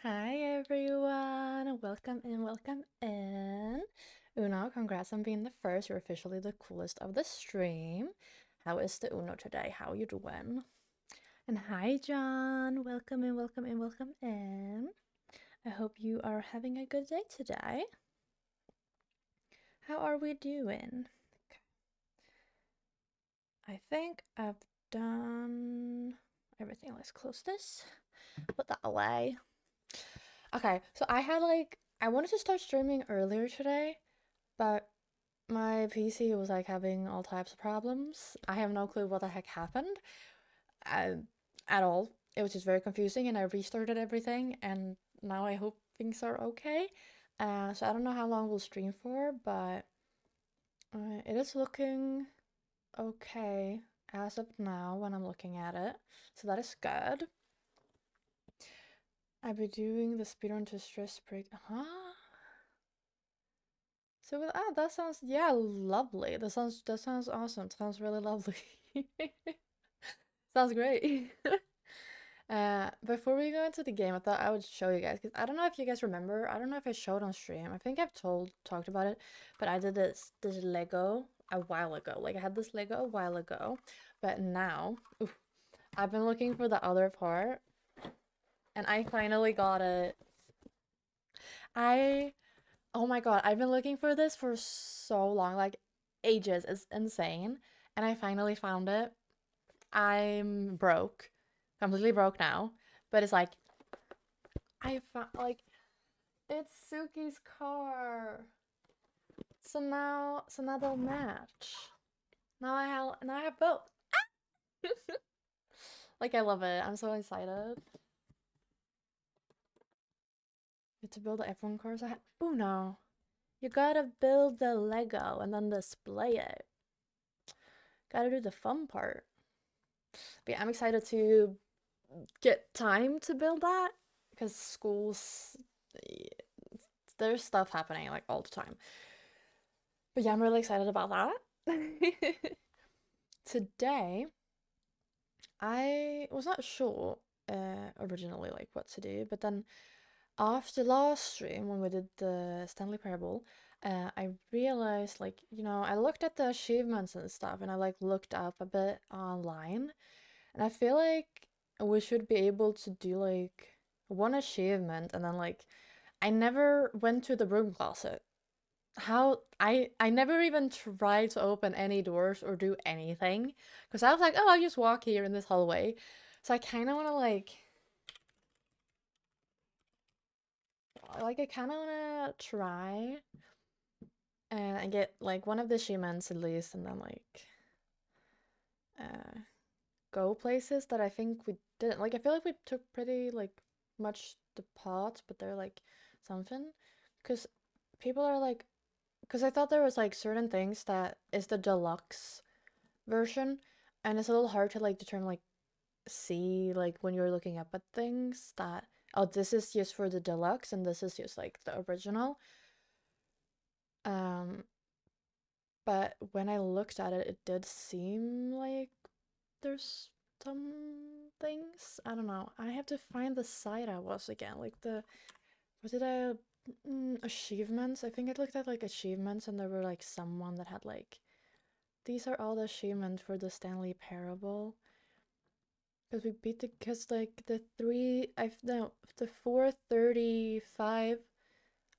Hi everyone, welcome in, welcome in. Uno, congrats on being the first. You're officially the coolest of the stream. How is the Uno today? How you doing? And hi John, welcome in, welcome in, welcome in. I hope you are having a good day today. How are we doing? Okay. I think I've done everything. Let's close this. Put that away. Okay, so I wanted to start streaming earlier today, but my PC was like having all types of problems. I have no clue what the heck happened uh, at all. It was just very confusing, and I restarted everything, and now I hope things are okay. So I don't know how long we'll stream for, but it is looking okay as of now when I'm looking at it. So that is good. I'll be doing the speedrun to stress break. Huh? So that sounds, yeah, lovely. That sounds awesome. Sounds really lovely. Sounds great. Before we go into the game, I thought I would show you guys because I don't know if you guys remember. I don't know if I showed on stream. I think I've talked about it, but I did this Lego a while ago. Like I had this Lego a while ago, but now I've been looking for the other part, and I finally got it. I Oh my God, I've been looking for this for so long, like ages. It's insane. And I finally found it. I'm broke, completely broke now. But it's like, I found, like, it's Suki's car. So now they'll match. Now I have both. Like, I love it. I'm so excited. You have to build the F1 cars. Oh no. You gotta build the Lego and then display it. Gotta do the fun part. But yeah, I'm excited to get time to build that because schools, there's stuff happening like all the time. But yeah, I'm really excited about that. Today, I was not sure originally like what to do, but then after last stream when we did the Stanley Parable, I realized like, I looked at the achievements and stuff and I like looked up a bit online. And I feel like we should be able to do like one achievement and then like I never went to the broom closet. How I never even tried to open any doors or do anything because I was like, oh, I'll just walk here in this hallway. So I kind of want to I kind of want to try and get like one of the achievements at least and then like uh go places that I think we didn't. Like I feel like we took pretty like much the pot, but they're like something. Cause people are like, cause I thought there was like certain things that is the deluxe version, and it's a little hard to like determine like see like when you're looking up at things that oh this is just for the deluxe and this is just like the original. Um, but when I looked at it, it did seem like there's some things. I don't know. I have to find the site I was again. Like what did I achievements? I think I looked at like achievements and there were like someone that had like these are all the achievements for the Stanley Parable. Because we beat because like the three I've no the 435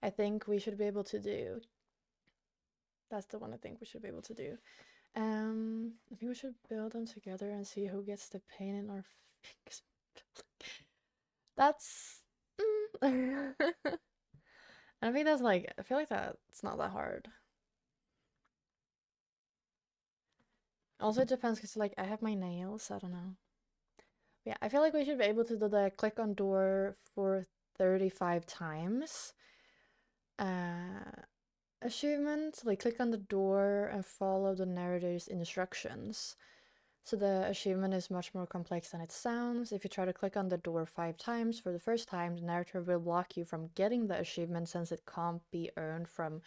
I think we should be able to do. That's the one I think we should be able to do. I think we should build them together and see who gets the pain in our fingers. That's. I think that's like, I feel like that's not that hard. Also, it depends because, like, I have my nails, I don't know. Yeah, I feel like we should be able to do the click on door for 35 times. Uh, Achievement, like, click on the door and follow the narrator's instructions. So the achievement is much more complex than it sounds. If you try to click on the door 5 times for the first time, the narrator will block you from getting the achievement since it can't be earned from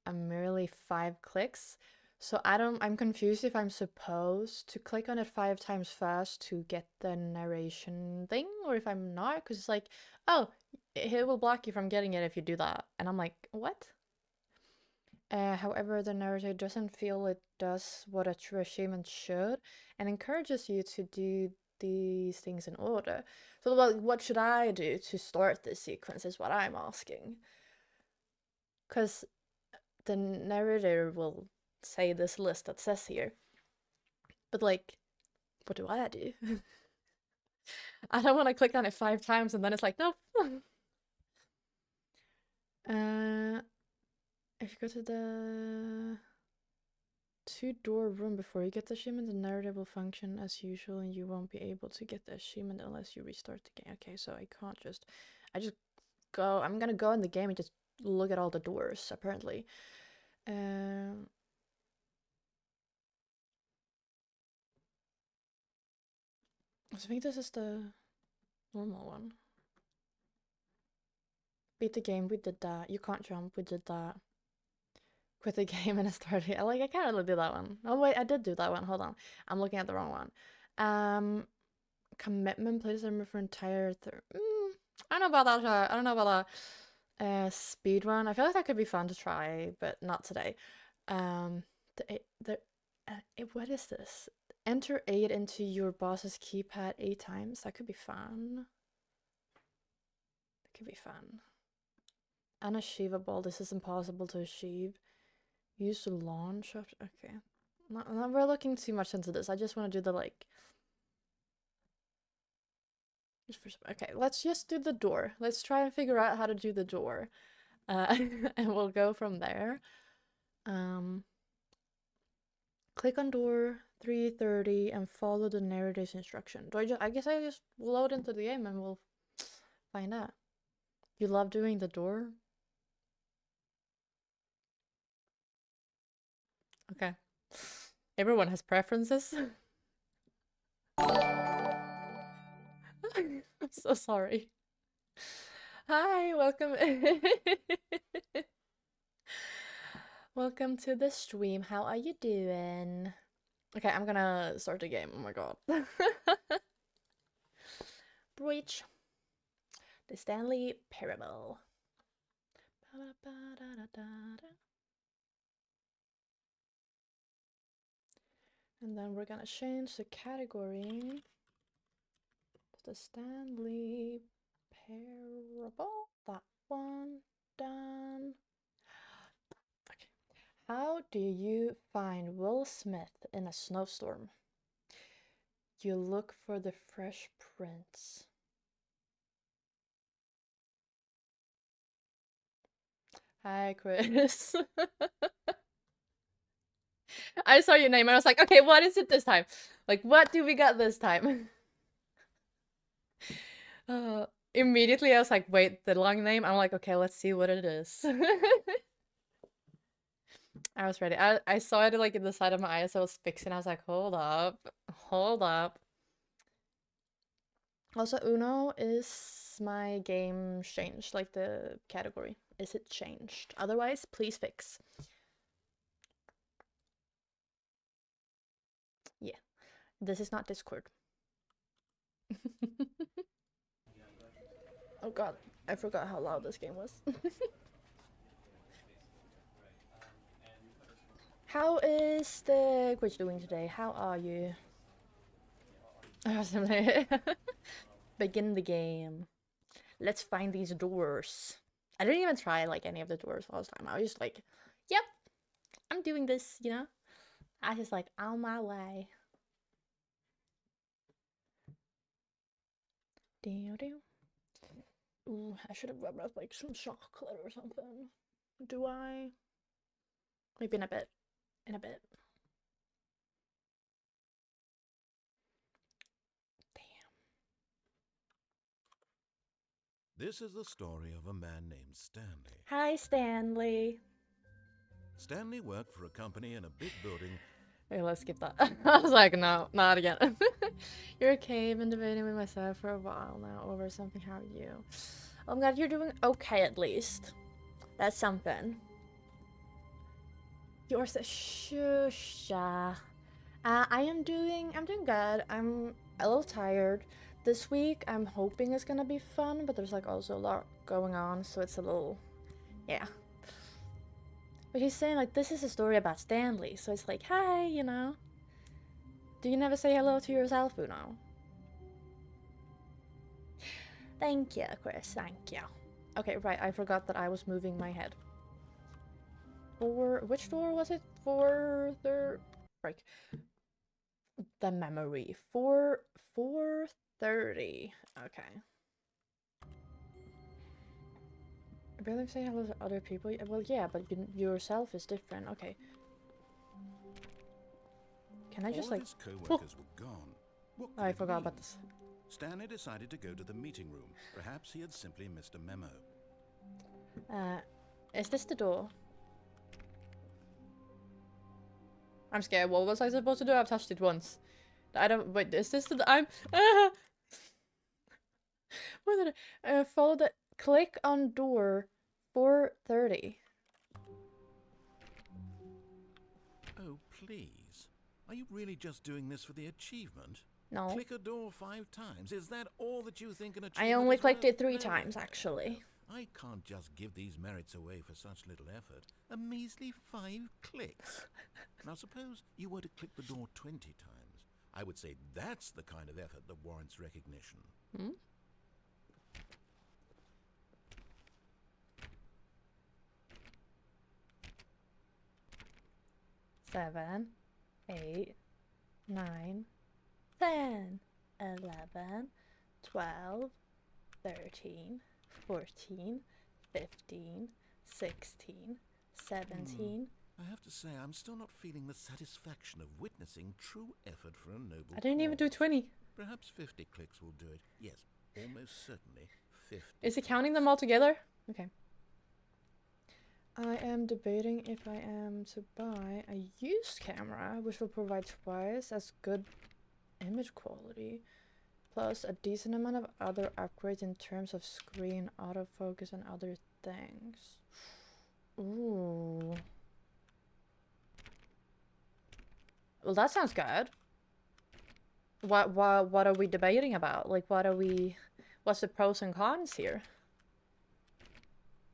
a merely 5 clicks. So I'm confused if I'm supposed to click on it 5 times fast to get the narration thing, or if I'm not, because it's like, oh, it will block you from getting it if you do that. And I'm like, what? However, the narrator doesn't feel it does what a true achievement should, and encourages you to do these things in order. So, well, what should I do to start this sequence is what I'm asking. Because the narrator will say this list that says here. But, like, what do I do? I don't want to click on it 5 times and then it's like, nope. If you go to the two-door room before you get the achievement, the narrative will function as usual and you won't be able to get the achievement unless you restart the game. Okay, so I can't just... I'm gonna go in the game and just look at all the doors, apparently. I think this is the normal one. Beat the game, we did that. You can't jump, we did that. Quit the game and start it. I can't really do that one. Oh wait, I did do that one. Hold on. I'm looking at the wrong one. Commitment, please remember for entire I don't know about that. I don't know about that speed run. I feel like that could be fun to try, but not today. What is this? Enter 8 into your boss's keypad 8 times. That could be fun. That could be fun. Unachievable. This is impossible to achieve. Use the launch option. Okay. Not really looking too much into this. I just want to do the like. Okay, let's just do the door. Let's try and figure out how to do the door. And we'll go from there. Click on door 330 and follow the narrator's instruction. I guess I just load into the game and we'll find out. You love doing the door? Okay. Everyone has preferences. I'm so sorry. Hi, welcome. Welcome to the stream. How are you doing? Okay, I'm gonna start the game. Oh my god. Breach. The Stanley Parable. And then we're gonna change the category to the Stanley Parable. That one done. Okay. How do you find Will Smith in a snowstorm? You look for the Fresh Prince. Hi, Chris. I saw your name and I was like, okay, what is it this time? Like, what do we got this time? Immediately I was like, wait, the long name? I'm like, okay, let's see what it is. I was ready. I saw it like in the side of my eye as I was fixing. I was like, hold up. Hold up. Also, Uno, is my game changed? Like the category? Is it changed? Otherwise, please fix. Yeah. This is not Discord. Oh god, I forgot how loud this game was. How is the Gwitch doing today? How are you? Begin the game. Let's find these doors. I didn't even try like any of the doors last time. I was just like, yep, I'm doing this, you know? I was just like, on my way. Ooh, I should have grabbed up like some chocolate or something. Do I? Maybe in a bit. In a bit. This is the story of a man named Stanley. Hi, Stanley. Stanley worked for a company in a big building. Okay, let's skip that. I was like, no, not again. You're okay. I've been debating with myself for a while now over something. How are you? Oh, I'm glad you're doing okay at least. That's something. You're so shusha. I'm doing good. I'm a little tired. This week I'm hoping it's gonna be fun, but there's like also a lot going on, so it's a little, yeah. But he's saying like this is a story about Stanley, so it's like, hi, you know. Do you never say hello to yourself, Uno? Thank you, Chris. Thank you. Okay, right. I forgot that I was moving my head. Which door was it? For the break. The memory. 4:30. Okay. I barely say hello to other people. Well, yeah, but yourself is different. Okay. Can I just All of like? his co-workers were gone. What could I it forgot mean? about this. Stanley decided to go to the meeting room. Perhaps he had simply missed a memo. Is this the door? I'm scared. What was I supposed to do? I've touched it once. I don't. Wait. Is this the? I'm. What did I? Follow the. Click on door. 4:30. Oh, please. Are you really just doing this for the achievement? No. Click a door 5 times. Is that all that you think an I achievement only is clicked worth? it 3 No, times, no, no, actually. no. I can't just give these merits away for such little effort. A measly 5 clicks. Now suppose you were to click the door 20 times. I would say that's the kind of effort that warrants recognition. Hmm? 7, 8, 9, 10, 11, 12, 13, 14, 15, 16, 17. I have to say, I'm still not feeling the satisfaction of witnessing true effort for a noble I didn't even do cause. 20. Perhaps 50 clicks will do it. Yes, almost certainly 50. Is it counting them all together? Okay. I am debating if I am to buy a used camera, which will provide twice as good image quality, plus a decent amount of other upgrades in terms of screen, autofocus, and other things. Ooh. Well, that sounds good. What are we debating about? Like, what's the pros and cons here?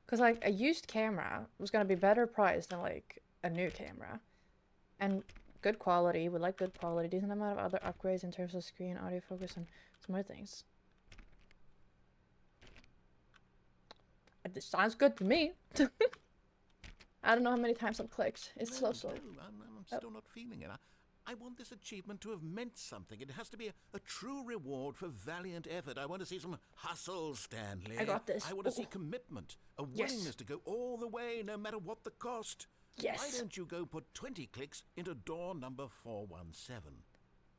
Because, like, a used camera was gonna be better priced than, like, a new camera. And good quality, we like good quality, decent amount of other upgrades in terms of screen, audio focus, and some other things. This sounds good to me. I don't know how many times I've clicked. It's so slow. No, I'm still not feeling it. I want this achievement to have meant something. It has to be a true reward for valiant effort. I want to see some hustle, Stanley. I got this. I want to see commitment, a willingness to go all the way, no matter what the cost. Yes. Why don't you go put 20 clicks into door number 417?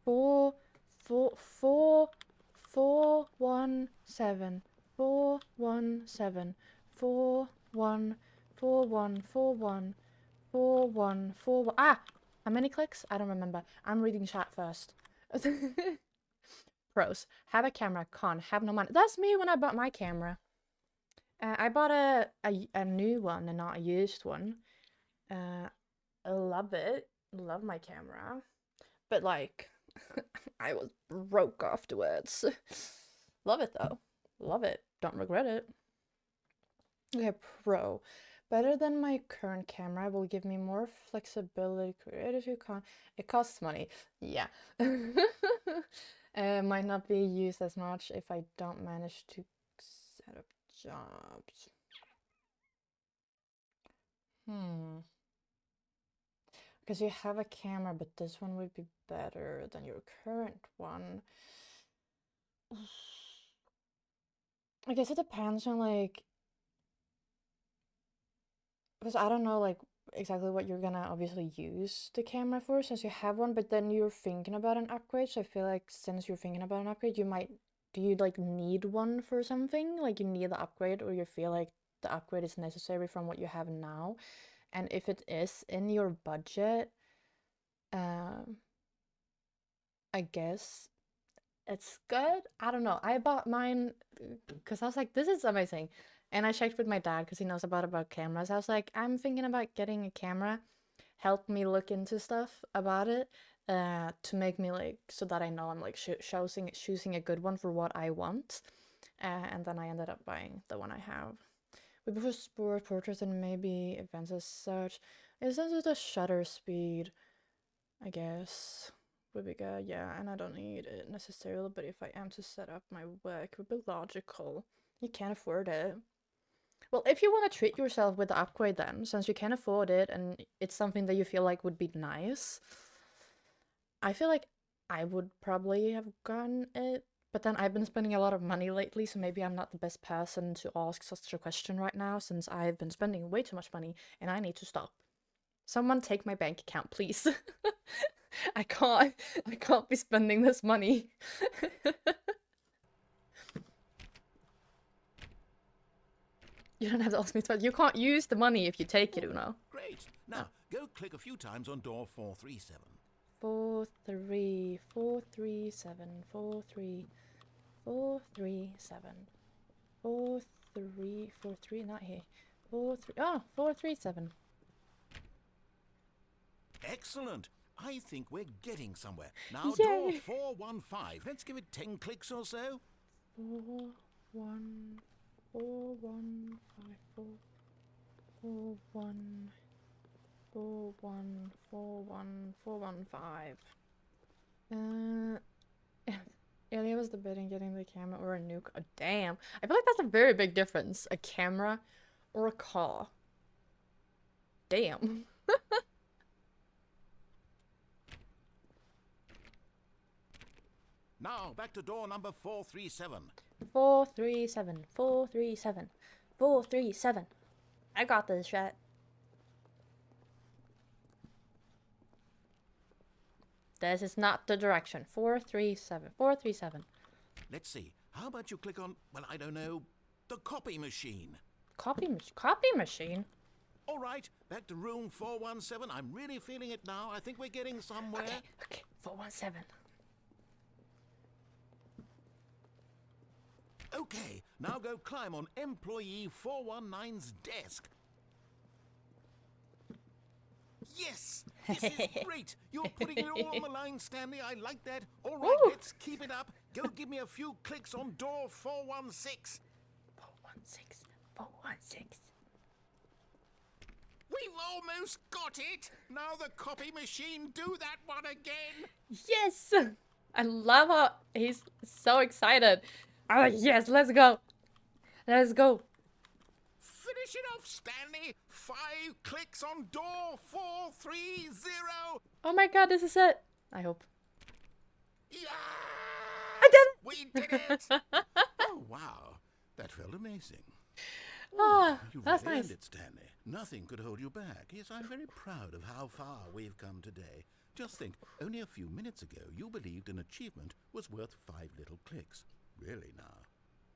417. 417. 4141. Ah! How many clicks? I don't remember. I'm reading chat first. Pros. Have a camera. Con. Have no money. That's me when I bought my camera. I bought a new one and not a used one. I love it. Love my camera. But like, I was broke afterwards. Love it though. Love it. Don't regret it. Okay, pro. Better than my current camera, will give me more flexibility, creative con. It costs money. Yeah. Might not be used as much if I don't manage to set up jobs. Because you have a camera, but this one would be better than your current one. I guess it depends on like, because I don't know like exactly what you're gonna obviously use the camera for since you have one, but then you're thinking about an upgrade. So I feel like since you're thinking about an upgrade, do you like need one for something? Like you need the upgrade, or you feel like the upgrade is necessary from what you have now? And if it is in your budget, I guess it's good. I don't know. I bought mine because I was like, this is amazing. And I checked with my dad because he knows about cameras. I was like, I'm thinking about getting a camera. help me look into stuff about it, to make me like so that I know I'm like choosing a good one for what I want. And then I ended up buying the one I have. We prefer sport, portraits, and maybe events as such. Is this the shutter speed? I guess would be good, yeah. And I don't need it necessarily, but if I am to set up my work, it would be logical. You can't afford it. Well, if you want to treat yourself with the upgrade, then since you can afford it and it's something that you feel like would be nice, I feel like I would probably have gotten it. But then I've been spending a lot of money lately, so maybe I'm not the best person to ask such a question right now, since I've been spending way too much money and I need to stop. Someone take my bank account, please. I can't be spending this money. You don't have to ask me twice. You can't use the money if you take it, Uno. Great. Now, go click a few times on door 437. 43437 43437 4343 not here 437. Excellent. I think we're getting somewhere. Now, Yay. door 415. Let's give it 10 clicks or so. 415. Ilya was debating getting the camera or a new car. Damn. I feel like that's a very big difference. A camera or a car. Damn. Now, back to door number 437. 437. I got this shit. This is not the direction. 437. Let's see. How about you click on, well, I don't know, the copy machine? Copy machine? All right, back to room 417. I'm really feeling it now. I think we're getting somewhere. Okay. 417. Okay, now go climb on employee 419's desk. Yes! This is great! You're putting it all on the line, Stanley. I like that. All right, Woo. let's keep it up. Go give me a few clicks on door 416. 416. We've almost got it! Now the copy machine, do that one again! Yes! I love how he's so excited. Oh, yes, let's go. Let's go. Finish it off, Stanley! 5 clicks on door 430! Oh my god, this is it. I hope. Yes! I did it! We did it! Oh, wow. That felt amazing. Oh, You that's really nice. earned it, Stanley. Nothing could hold you back. Yes, I'm very proud of how far we've come today. Just think, only a few minutes ago, you believed an achievement was worth 5 little clicks. Really now?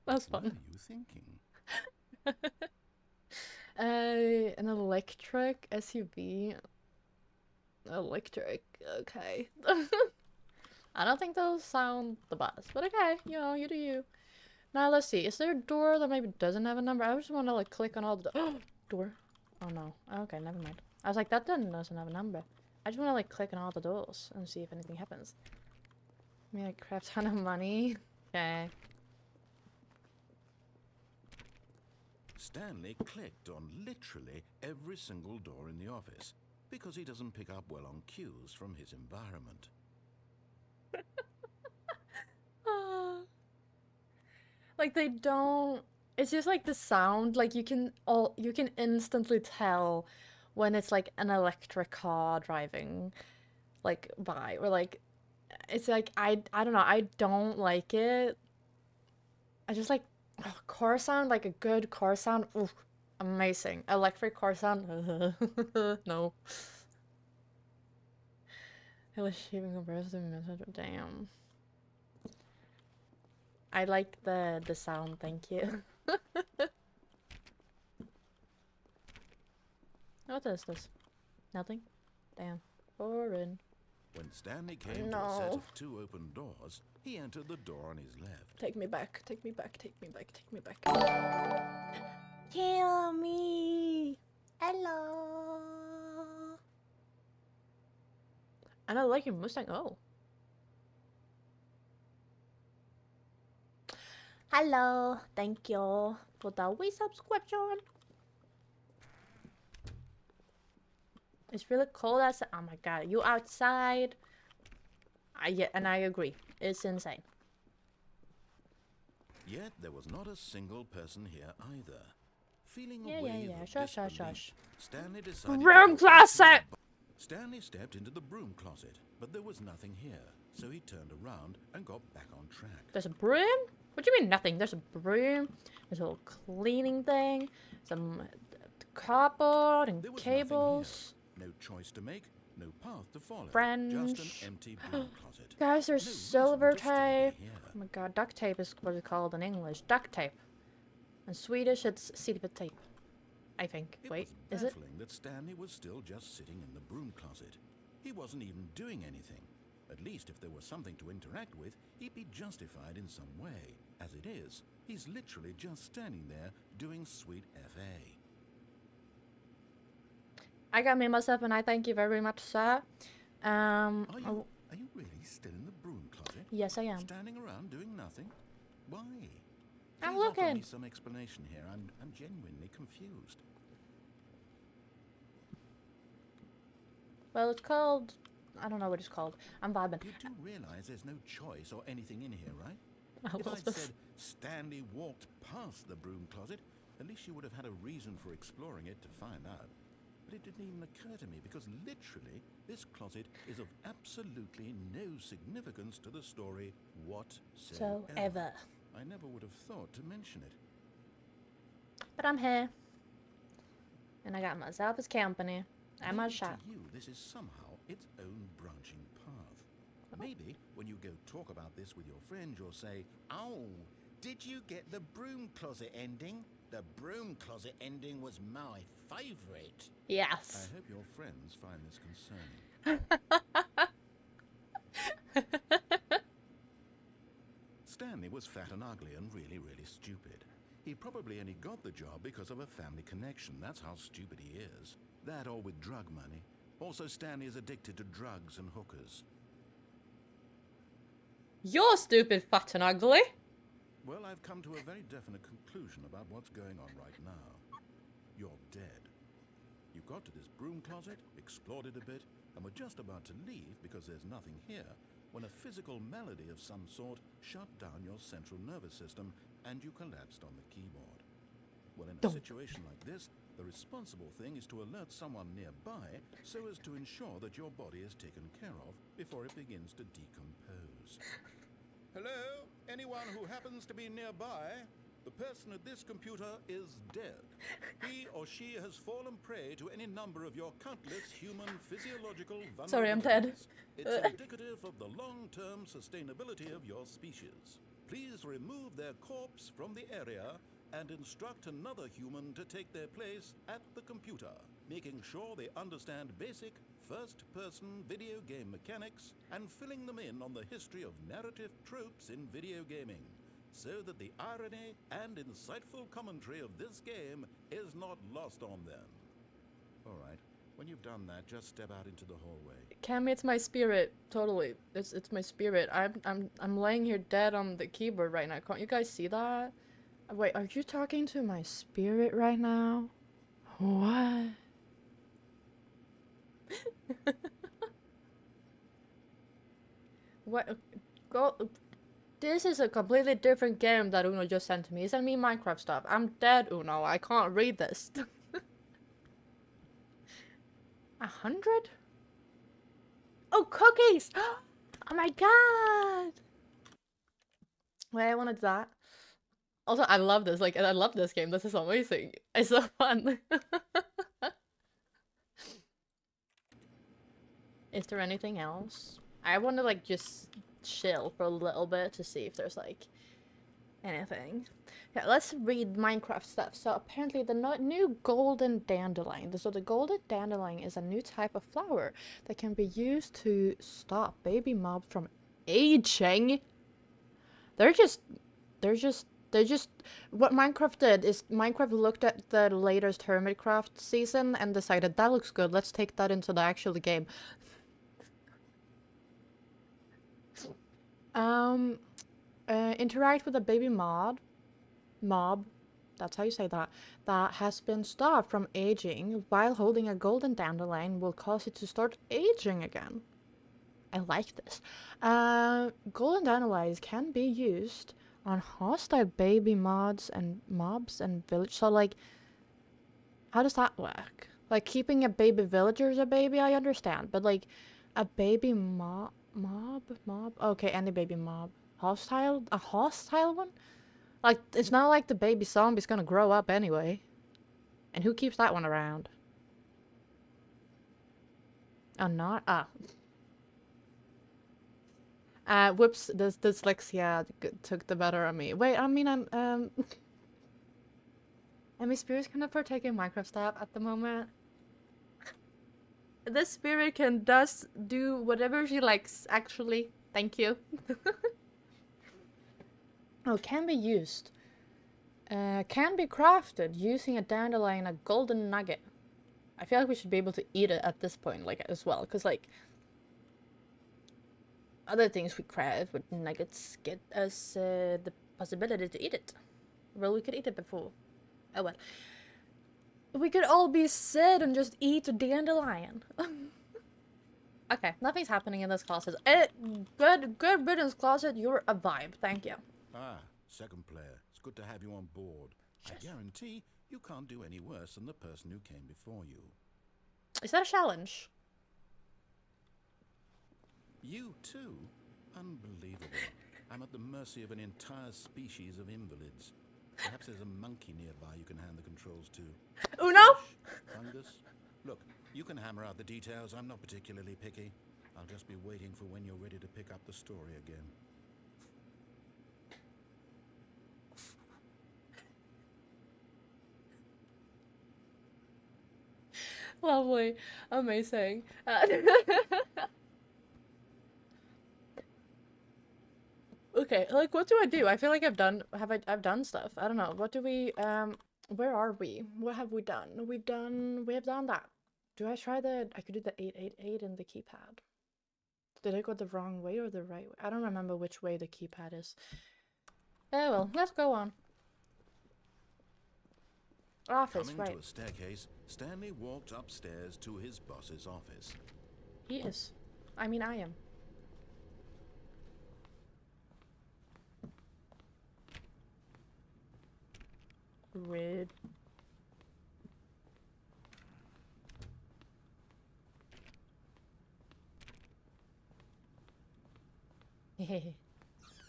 That's What fun. are you thinking? An electric SUV. Electric. Okay. I don't think those sound the best, but okay. You know, you do you. Now let's see. Is there a door that maybe doesn't have a number? I just want to like click on all the door. Oh no. Okay, never mind. I was like, that doesn't have a number. I just want to like click on all the doors and see if anything happens. Give me like crap ton of money. Okay. Stanley clicked on literally every single door in the office because he doesn't pick up well on cues from his environment. Like they don't. It's just like the sound. Like you can instantly tell when it's like an electric car driving like by, or like it's like I don't know. I don't like it. I just like car sound, like a good car sound. Ooh, amazing. Electric car sound. No. It was shaving compared to message. Damn. I like the sound, thank you. What is this? Nothing? Damn. Boring. When Stanley came to a set of 2 open doors, he entered the door on his left. Take me back, take me back, take me back, take me back. Kill me! Hello! And I like your Mustang. Oh. Hello. Thank you for the wee subscription. It's really cold outside. Oh my god, you outside? Yeah, and I agree. It's insane. Yet there was not a single person here either. Feeling a Yeah. wave of disbelief, Stanley decided Broom to go into closet! the Stanley stepped into the broom closet, but there was nothing here, so he turned around and got back on track. There's a broom? What do you mean nothing? There's a broom. There's a little cleaning thing. Some cardboard and There was cables. nothing here. No choice to make, no path to follow. French. Just an empty broom closet. Guys, there's No reason silver to still be tape. here. Oh my god, duct tape is what it's called in English. Duct tape. In Swedish, it's silver tape. I think. Wait, was is it? baffling that Stanley was still just sitting in the broom closet. He wasn't even doing anything. At least if there was something to interact with, he'd be justified in some way. As it is, he's literally just standing there doing sweet FA. I got me myself, and I thank you very much, sir. Are you really still in the broom closet? Yes, I am. Standing around doing nothing? Why? I'm Please offer looking. me some explanation here. I'm genuinely confused. Well, it's called... I don't know what it's called. I'm vibing. You do realize there's no choice or anything in here, right? I If love I'd this. said Stanley walked past the broom closet, at least you would have had a reason for exploring it to find out. But it didn't even occur to me because literally this closet is of absolutely no significance to the story whatsoever. So, ever. I never would have thought to mention it. But I'm here. And I got myself as company. And my Maybe shot. to you, this is somehow its own branching path. Maybe when you go talk about this with your friend, you'll say, "Oh, did you get the broom closet ending? The broom closet ending was my favourite." Yes. I hope your friends find this concerning. Stanley was fat and ugly and really, really stupid. He probably only got the job because of a family connection. That's how stupid he is. That or with drug money. Also, Stanley is addicted to drugs and hookers. You're stupid, fat and ugly. Well, I've come to a very definite conclusion about what's going on right now. You're dead. You got to this broom closet, explored it a bit, and were just about to leave because there's nothing here, when a physical malady of some sort shut down your central nervous system and you collapsed on the keyboard. Well, in a situation like this, the responsible thing is to alert someone nearby so as to ensure that your body is taken care of before it begins to decompose. Hello? Anyone who happens to be nearby? The person at this computer is dead. He or she has fallen prey to any number of your countless human physiological vulnerabilities. Sorry, I'm dead. It's indicative of the long-term sustainability of your species. Please remove their corpse from the area and instruct another human to take their place at the computer, making sure they understand basic first-person video game mechanics and filling them in on the history of narrative tropes in video gaming, so that the irony and insightful commentary of this game is not lost on them. All right, when you've done that, just step out into the hallway. Cammy, it's my spirit. Totally. It's my spirit. I'm laying here dead on the keyboard right now. Can't you guys see that? Wait, are you talking to my spirit right now? What? What? Go. This is a completely different game that Uno just sent to me. He sent me Minecraft stuff. I'm dead, Uno. I can't read this. 100? Oh, cookies! Oh my god! Wait, I wanted that. Also, I love this. Like, I love this game. This is amazing. It's so fun. Is there anything else? I want to, like, just chill for a little bit to see if there's, like, anything. Yeah, let's read Minecraft stuff. So, apparently the new golden dandelion. So, the golden dandelion is a new type of flower that can be used to stop baby mobs from aging. What Minecraft did is Minecraft looked at the latest Hermitcraft season and decided that looks good. Let's take that into the actual game. Um, interact with a baby mob, that's how you say that, that has been stopped from aging while holding a golden dandelion will cause it to start aging again. I like this. Golden dandelions can be used on hostile baby mobs and village. So like, how does that work? Like keeping a baby villager as a baby, I understand, but like a baby mob. Okay, any baby mob. A hostile one? Like, it's not like the baby zombie's gonna grow up anyway. And who keeps that one around? Oh, not? Ah. Whoops, this dyslexia took the better of me. Wait, I mean, and my spirit's kind of partaking Minecraft stuff at the moment. This spirit can does do whatever she likes, actually. Thank you. Oh, can be used. Can be crafted using a dandelion, a golden nugget. I feel like we should be able to eat it at this point, like, as well, because, like, other things we craft with nuggets get us the possibility to eat it. Well, we could eat it before. Oh well. We could all be sad and just eat a dandelion. Okay, nothing's happening in this closet. Good riddance, closet. You're a vibe. Thank you. Ah, second player. It's good to have you on board. Yes. I guarantee you can't do any worse than the person who came before you. Is that a challenge? You too? Unbelievable. I'm at the mercy of an entire species of invalids. Perhaps there's a monkey nearby you can hand the controls to. Uno? Fish? Fungus? Look, you can hammer out the details. I'm not particularly picky. I'll just be waiting for when you're ready to pick up the story again. Lovely. Amazing. Okay, like, what do I do? I feel like I've done stuff. I don't know. What do we, where are we? What have we done? We have done that. Do I try I could do the 888 in the keypad. Did I go the wrong way or the right way? I don't remember which way the keypad is. Oh well, let's go on. Office, Coming right. to a staircase, Stanley walked upstairs to his boss's office. He is. I mean, I am. Red.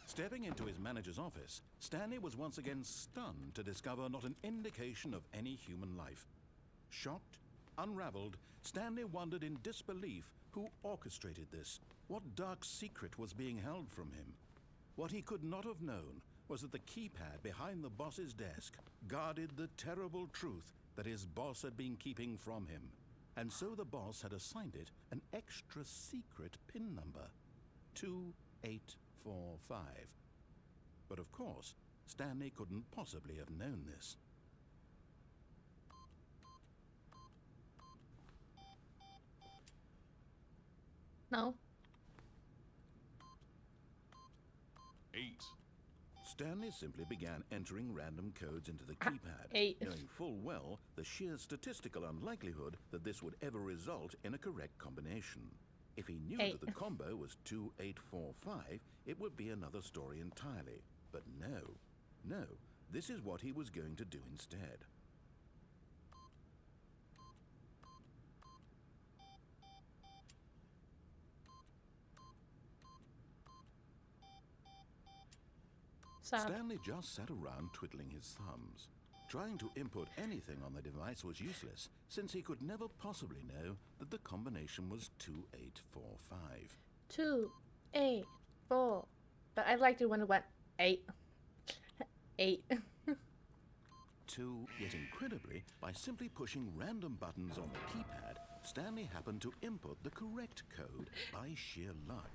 Stepping into his manager's office, Stanley was once again stunned to discover not an indication of any human life. Shocked, unraveled, Stanley wondered in disbelief who orchestrated this, what dark secret was being held from him. What he could not have known was that the keypad behind the boss's desk guarded the terrible truth that his boss had been keeping from him. And so the boss had assigned it an extra secret PIN number, 2845. But of course, Stanley couldn't possibly have known this. No. 8. Stanley simply began entering random codes into the keypad, 8. knowing full well the sheer statistical unlikelihood that this would ever result in a correct combination. If he knew 8. that the combo was 2845, it would be another story entirely. But no, this is what he was going to do instead. Sad. Stanley just sat around twiddling his thumbs. Trying to input anything on the device was useless, since he could never possibly know that the combination was 2845. 2, 8, 4. But I liked it when it went 8. 8. Yet incredibly, by simply pushing random buttons on the keypad, Stanley happened to input the correct code by sheer luck.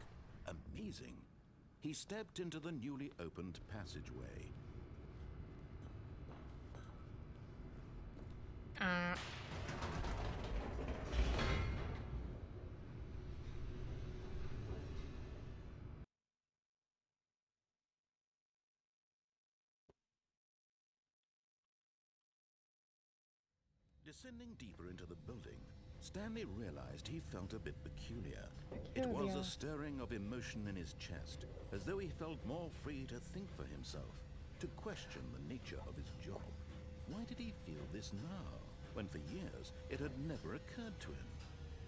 Amazing. He stepped into the newly opened passageway. Descending deeper into the building, Stanley realized he felt a bit peculiar. It was a stirring of emotion in his chest, as though he felt more free to think for himself, to question the nature of his job. Why did he feel this now, when for years it had never occurred to him?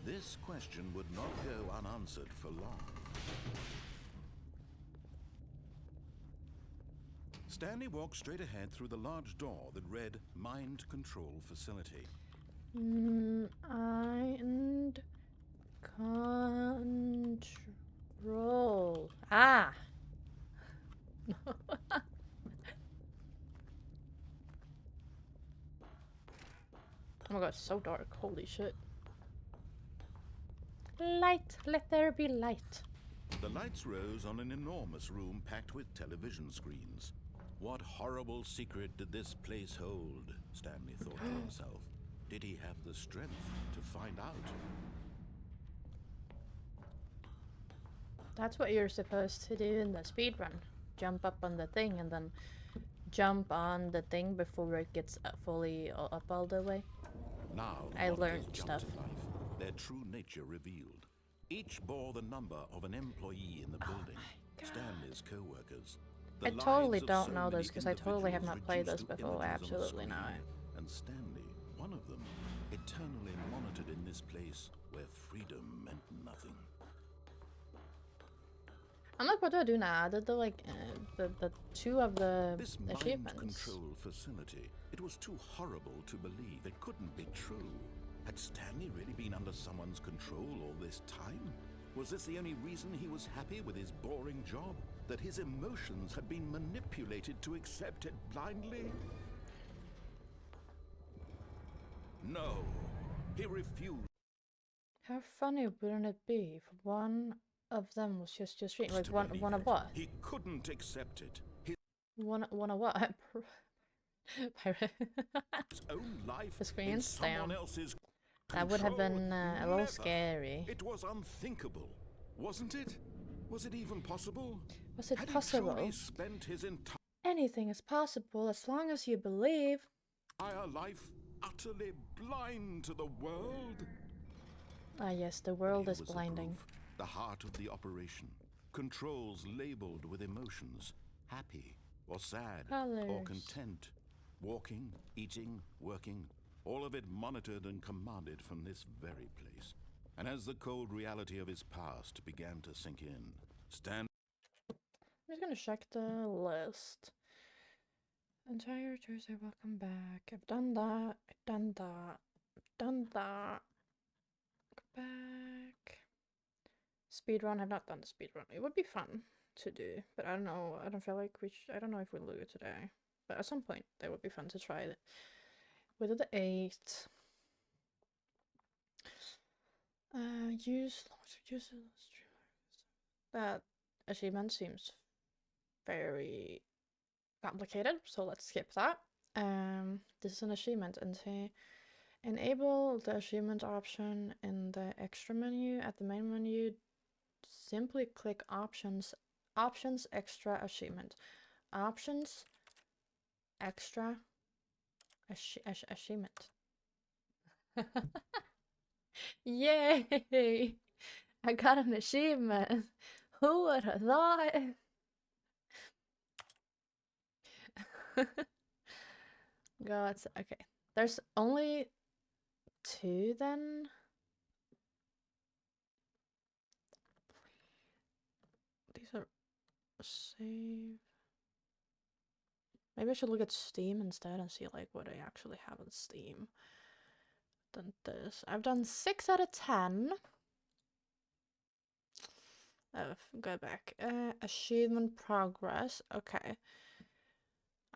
This question would not go unanswered for long. Stanley walked straight ahead through the large door that read Mind Control Facility. Mind control. Ah! Oh my god, it's so dark. Holy shit. Light, let there be light. The lights rose on an enormous room packed with television screens. What horrible secret did this place hold? Stanley thought to himself. Did he have the strength to find out? That's what you're supposed to do in the speedrun. Jump up on the thing and then jump on the thing before it gets fully up all the way. Now the I monitors learned jumped stuff. to life, their true nature revealed. Each bore the number of an employee in the building, Stanley's co-workers. I totally don't know this because I totally have not played this before. Absolutely not. And Stanley, one of them, eternally monitored in this place where freedom meant nothing. I'm like, what do I do now? I did the like the two of the This mind achievements. control facility, it was too horrible to believe. It couldn't be true. Had Stanley really been under someone's control all this time? Was this the only reason he was happy with his boring job? That his emotions had been manipulated to accept it blindly? No, he refused. How funny wouldn't it be if one of them was just your stream? Like to one believe of it. what? He couldn't accept it. His One of what? Pirate. own life The in screens? someone Damn. else's That would have control? been a little Never. scary. It was unthinkable, wasn't it? Was it even possible? Was it Had possible? he truly spent his entire Anything is possible as long as you believe. life utterly blind to the world? Ah yes, the world Here is was the blinding. proof, the heart of the operation. Controls labeled with emotions. Happy or sad or Colors. content. Walking, eating, working. All of it monitored and commanded from this very place. And as the cold reality of his past began to sink in, Stan I'm just gonna check the list. Entire Thursday, welcome back. I've done that. I've done that. I've done that. Go back. Speedrun. I've not done the speedrun. It would be fun to do, but I don't know. I don't feel like I don't know if we'll do it today. But at some point, that would be fun to try it. We did the 8. Use that achievement seems very complicated, so let's skip that. This is an achievement, and to enable the achievement option in the extra menu at the main menu, simply click options, extra achievement, options, extra achievement. Yay! I got an achievement. Who would have thought? God, okay. There's only 2 then. These are save. Maybe I should look at Steam instead and see like what I actually have on Steam. Done this. I've done 6 out of 10. Oh, go back. Achievement progress. Okay.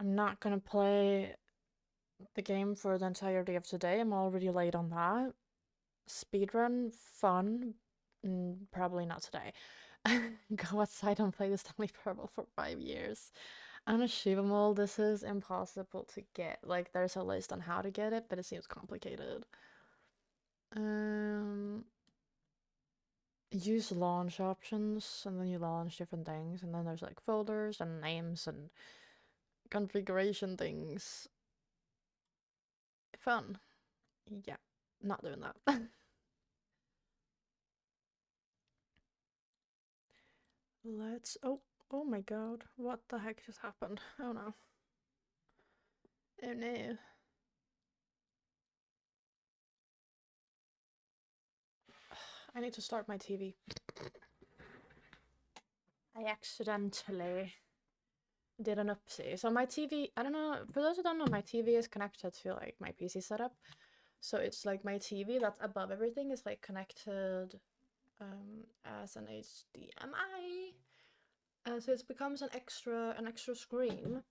I'm not gonna play the game for the entirety of today. I'm already late on that. Speedrun, fun. Probably not today. Go outside and play the Stanley Parable for 5 years. Unachievable. This is impossible to get. Like, there's a list on how to get it, but it seems complicated. Use launch options, and then you launch different things, and then there's like folders and names and configuration things. Fun. Yeah, not doing that. Let's... Oh my god. What the heck just happened? Oh no. Oh no. I need to start my TV. I accidentally did an oopsie. So my TV, I don't know, for those who don't know, my TV is connected to like my PC setup. So it's like my TV that's above everything is like connected as an HDMI. So it becomes an extra screen,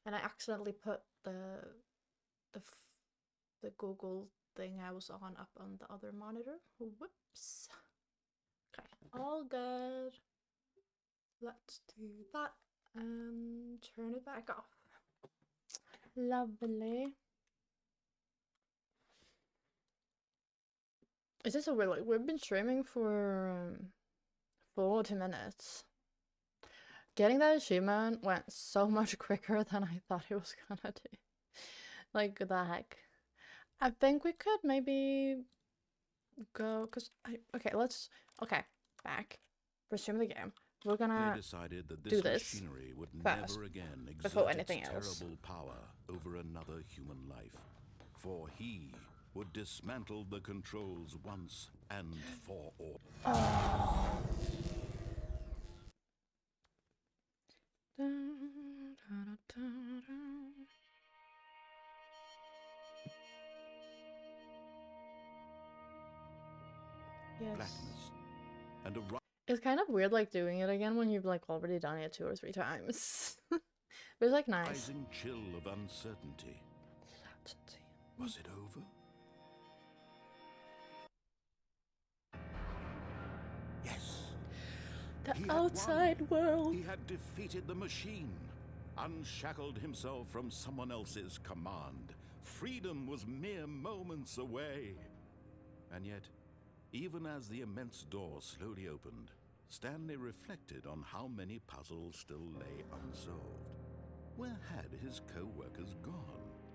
and I accidentally put the Google thing I was on up on the other monitor. Whoops. Okay, all good. Let's do that and turn it back off. Lovely. Is this a weird, like, we've been streaming for 40 minutes. Getting that achievement went so much quicker than I thought it was gonna do. Like, the heck. I think we could maybe go, okay, back. Resume the game. We're gonna They decided that do this this machinery would first, never again before exert its anything else. terrible power over another human life, for he would dismantle the controls once and for all. Yes. Blackness and a It's kind of weird, like, doing it again when you've, like, already done it 2 or 3 times. But it's, like, nice. rising chill of uncertainty. Was it over? Yes. The He had outside world. He had defeated the machine, unshackled himself from someone else's command. Freedom was mere moments away. And yet, even as the immense door slowly opened, Stanley reflected on how many puzzles still lay unsolved. Where had his co-workers gone?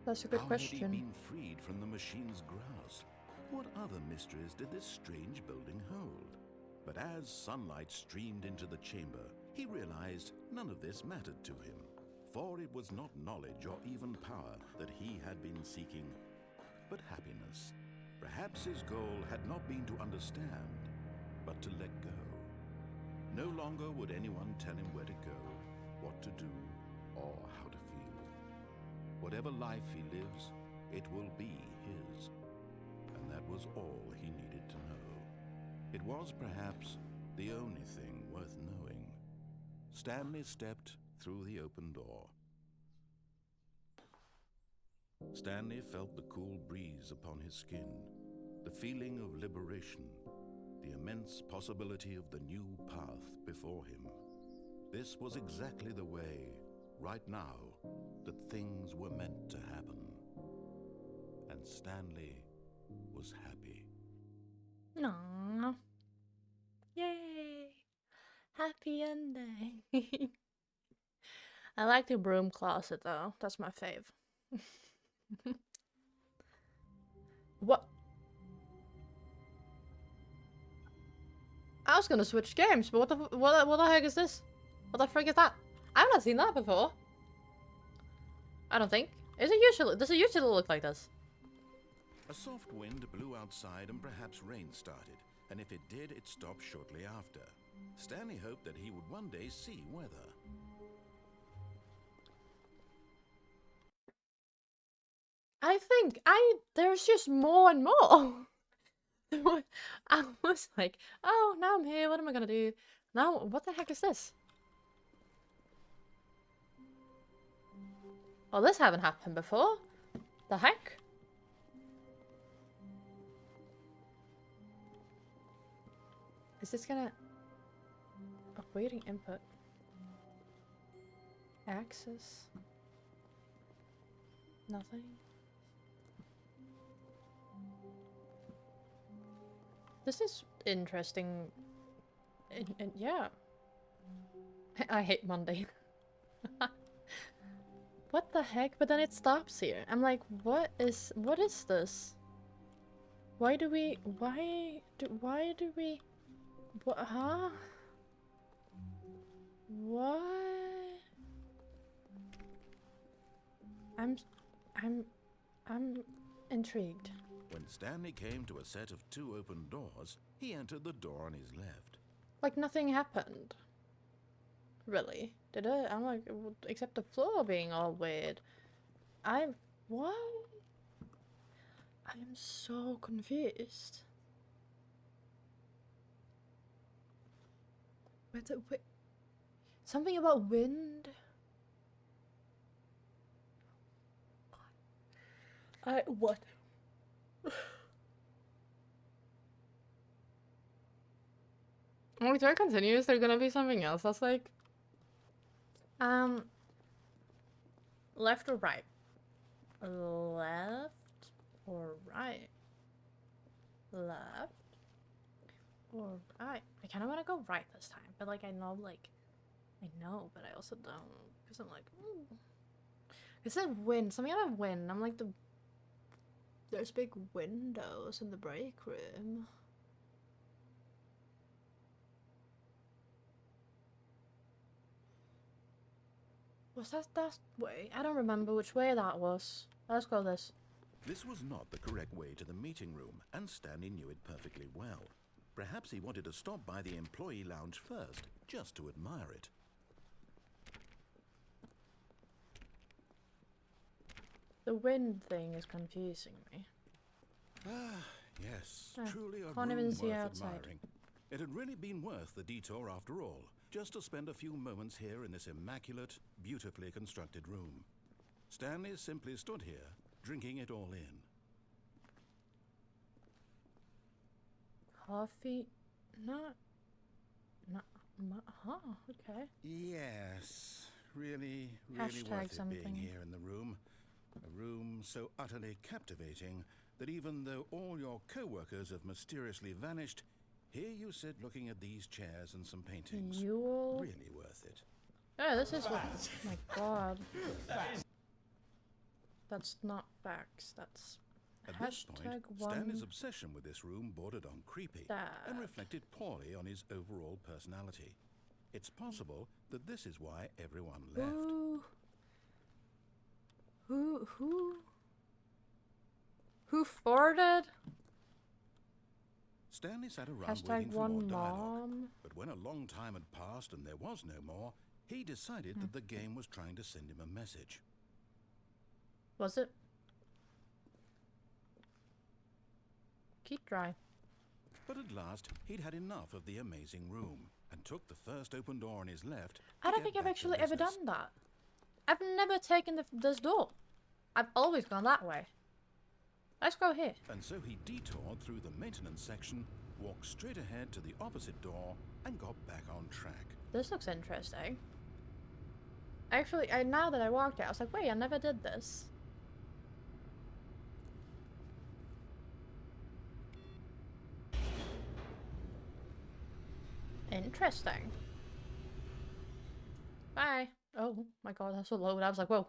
That's a good How question. had he been freed from the machine's grasp? What other mysteries did this strange building hold? But as sunlight streamed into the chamber, he realized none of this mattered to him, for it was not knowledge or even power that he had been seeking, but happiness. Perhaps his goal had not been to understand, but to let go. No longer would anyone tell him where to go, what to do, or how to feel. Whatever life he lives, it will be his. And that was all he needed to know. It was perhaps the only thing worth knowing. Stanley stepped through the open door. Stanley felt the cool breeze upon his skin, the feeling of liberation, the immense possibility of the new path before him. This was exactly the way, right now, that things were meant to happen. And Stanley was happy. Aww. Yay! Happy ending. I like the broom closet though. That's my fave. What? I was gonna switch games, but what the heck is this? What the frick is that? I've not seen that before. I don't think. Does it usually look like this? A soft wind blew outside and perhaps rain started, and if it did, it stopped shortly after. Stanley hoped that he would one day see weather. I think there's just more and more. I was like, oh, now I'm here, what am I gonna do? Now, what the heck is this? Well, this haven't happened before. The heck? Is this gonna... Awaiting input. Access. Nothing. This is interesting. And yeah. I hate Monday. What the heck? But then it stops here. I'm like, what is this? Why do we what, huh? What? I'm intrigued. When Stanley came to a set of 2 open doors, he entered the door on his left. Like nothing happened. Really? Did it? I'm like, except the floor being all weird. What? I am so confused. Wait, something about wind? What? Well, if I continue, is there gonna be something else that's like, left or right? Left or right? Left or right? I kind of want to go right this time, but like I know, but I also don't, because I'm like, ooh. It said wind, something about wind. I'm like, there's big windows in the break room. Was that way? I don't remember which way that was. Let's go this. This was not the correct way to the meeting room, and Stanley knew it perfectly well. Perhaps he wanted to stop by the employee lounge first, just to admire it. The wind thing is confusing me. Ah, yes, truly a can't room even see worth outside. admiring. It had really been worth the detour after all, just to spend a few moments here in this immaculate, beautifully constructed room. Stanley simply stood here, drinking it all in. Coffee? Huh, okay. Yes, really Hashtag worth it something. being here in the room. A room so utterly captivating that even though all your co-workers have mysteriously vanished, here you sit looking at these chairs and some paintings. Really worth it. Oh, this is what. Oh my god. That's not facts. That's At this point, one. Stanley's obsession with this room bordered on creepy That. and reflected poorly on his overall personality. It's possible that this is why everyone left. Who farted? Stanley sat around Hashtag waiting for more one dialogue. mom. But when a long time had passed and there was no more, he decided that the game was trying to send him a message. Was it? Keep dry. But at last, he'd had enough of the amazing room and took the first open door on his left. I don't think I've actually ever done that. I've never taken this door. I've always gone that way. Let's go here. And so he detoured through the maintenance section, walked straight ahead to the opposite door, and got back on track. This looks interesting. Actually, now that I walked out, I was like, wait, I never did this. Interesting. Bye. Oh my god, that's so low. I was like, whoa.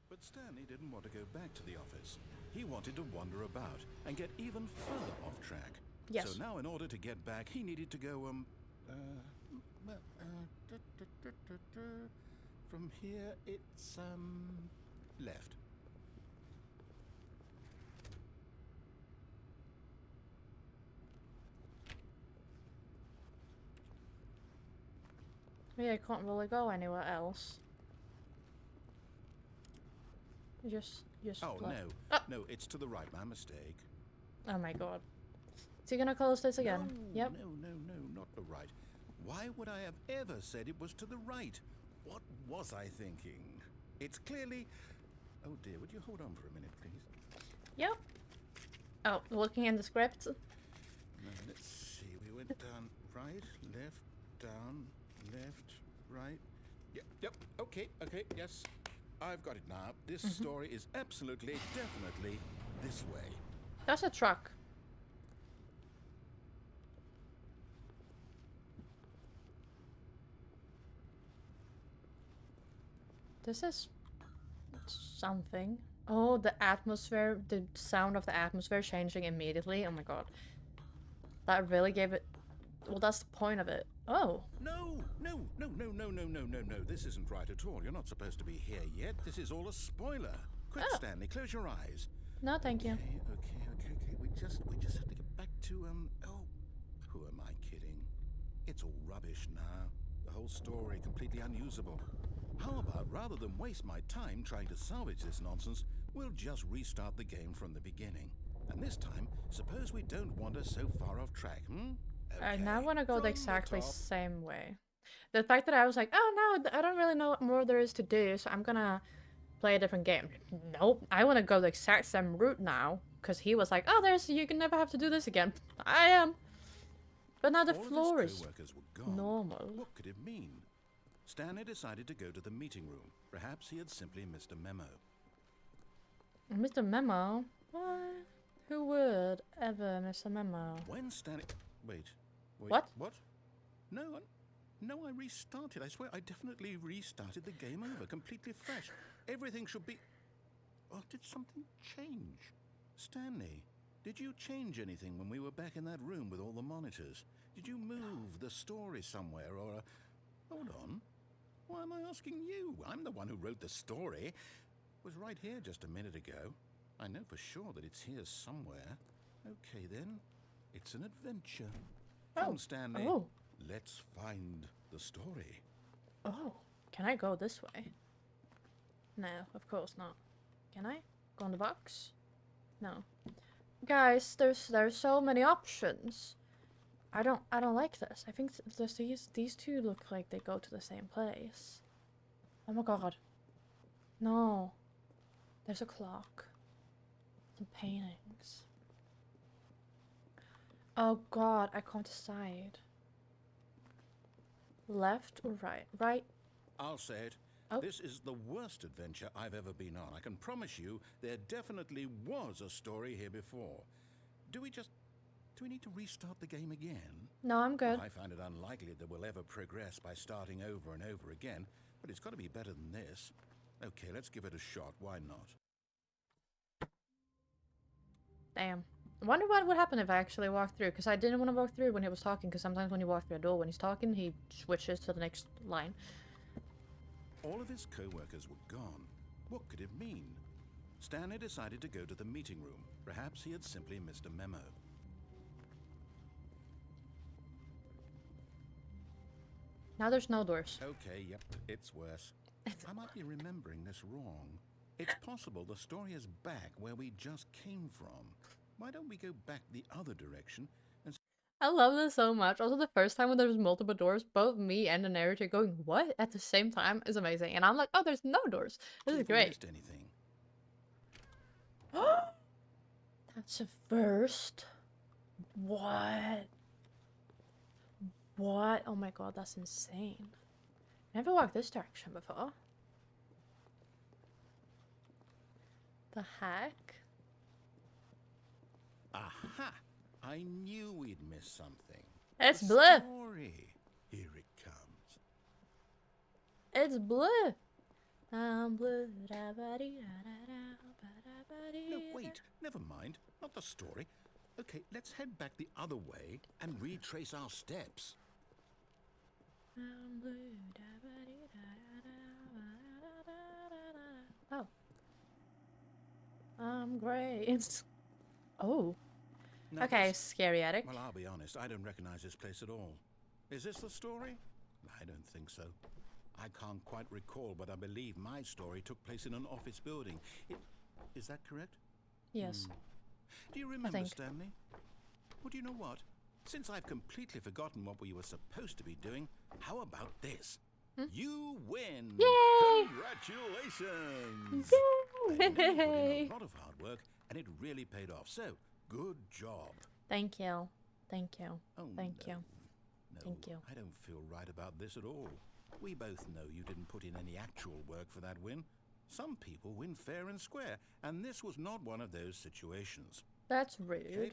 But Stanley didn't want to go back to the office. He wanted to wander about and get even further off track. Yes. So now in order to get back, he needed to go, from here, it's, left. Yeah, I can't really go anywhere else. Just Oh, left. no. Oh. No, it's to the right. My mistake. Oh my god. Is he gonna close this again? No, Yep. no, not the right. Why would I have ever said it was to the right? What was I thinking? It's clearly... Oh dear, would you hold on for a minute, please? Yep. Oh, looking in the script. Now, let's see. We went down right, left, down, left, right. Yep, okay, yes. I've got it now. This story is absolutely, definitely this way. That's a truck. This is something. Oh, the atmosphere, the sound of the atmosphere changing immediately. Oh my god. That really gave it... Well, that's the point of it. Oh. No, no, no, no, no, no, no, no, no. This isn't right at all. You're not supposed to be here yet. This is all a spoiler. Quick, Oh. Stanley, close your eyes. No, thank you. Okay. We just have to get back to, oh, who am I kidding? It's all rubbish now. The whole story completely unusable. How about, rather than waste my time trying to salvage this nonsense, we'll just restart the game from the beginning. And this time, suppose we don't wander so far off track, I Okay, now want to go from the exactly top. same way. The fact that I was like, oh no, I don't really know what more there is to do, so I'm gonna play a different game. Nope, I want to go the exact same route now, because he was like, oh, you can never have to do this again. I am. But now the All of his floor is co-workers were gone. normal. What could it mean? Stanley decided to go to the meeting room. Perhaps he had simply missed a memo. Mr. Memo? What? Who would ever miss a memo? When Stanley... Wait. What? What? No, I restarted. I swear, I definitely restarted the game over, completely fresh. Everything should be... Or did something change? Stanley, did you change anything when we were back in that room with all the monitors? Did you move the story somewhere, or... Hold on. Why am I asking you? I'm the one who wrote the story. It was right here just a minute ago. I know for sure that it's here somewhere. Okay, then. It's an adventure. Come, Stanley. Oh. Let's find the story. Oh. Can I go this way? No, of course not. Can I? Go in the box? No. Guys, there's so many options. I don't like this. I think these two look like they go to the same place. Oh my god. No. There's a clock. Some paintings. Oh god, I can't decide. Left or right? Right. I'll say it. Oh. This is the worst adventure I've ever been on. I can promise you there definitely was a story here before. Do we need to restart the game again? No, I'm good. Well, I find it unlikely that we'll ever progress by starting over and over again, but it's got to be better than this. Okay, let's give it a shot. Why not? Damn. I wonder what would happen if I actually walked through, because I didn't want to walk through when he was talking, because sometimes when you walk through a door, when he's talking, he switches to the next line. All of his co-workers were gone. What could it mean? Stanley decided to go to the meeting room. Perhaps he had simply missed a memo. Now there's no doors. Okay, yep, it's worse. I might be remembering this wrong. It's possible the story is back where we just came from. Why don't we go back the other direction and... I love this so much. Also, the first time when there's multiple doors, both me and the narrator going, what? At the same time is amazing. And I'm like, oh, there's no doors. This is great. Missed anything? That's a first. What? What? Oh my god, that's insane. Never walked this direction before. The heck? Aha! I knew we'd missed something. It's The blue. Story. Here it comes. It's blue. I'm blue. No, wait. Never mind. Not the story. Okay, let's head back the other way and retrace our steps. I'm blue. Oh. I'm great. Oh. Now Okay, this- scary attic. Well, I'll be honest. I don't recognize this place at all. Is this the story? I don't think so. I can't quite recall, but I believe my story took place in an office building. Is that correct? Yes. Do you remember, think. Stanley? Well, do you know what? Since I've completely forgotten what we were supposed to be doing, how about this? You win! Yay! Congratulations! I know you put in Yay! a lot of hard work, and it really paid off. So, good job. Thank you. Thank you. Oh, Thank no. you. No, Thank you. I don't feel right about this at all. We both know you didn't put in any actual work for that win. Some people win fair and square, and this was not one of those situations. That's rude. Okay?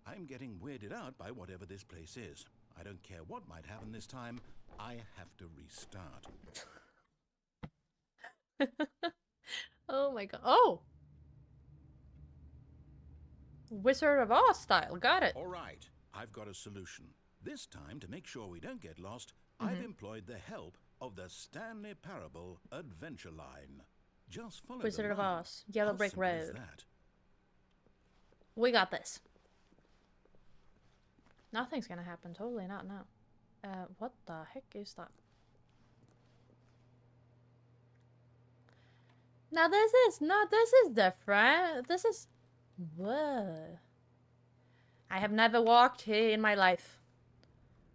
I'm getting weirded out by whatever this place is. I don't care what might happen this time. I have to restart. Oh my god. Oh! Wizard of Oz style. Got it. All right, I've got a solution. This time, to make sure we don't get lost, I've employed the help of the Stanley Parable Adventure Line. Just follow Wizard the of line. Oz. Yellow How Brick simple is Road. that? We got this. Nothing's gonna happen. Totally not now. What the heck is that? Now this is different. This is... Whoa. I have never walked here in my life.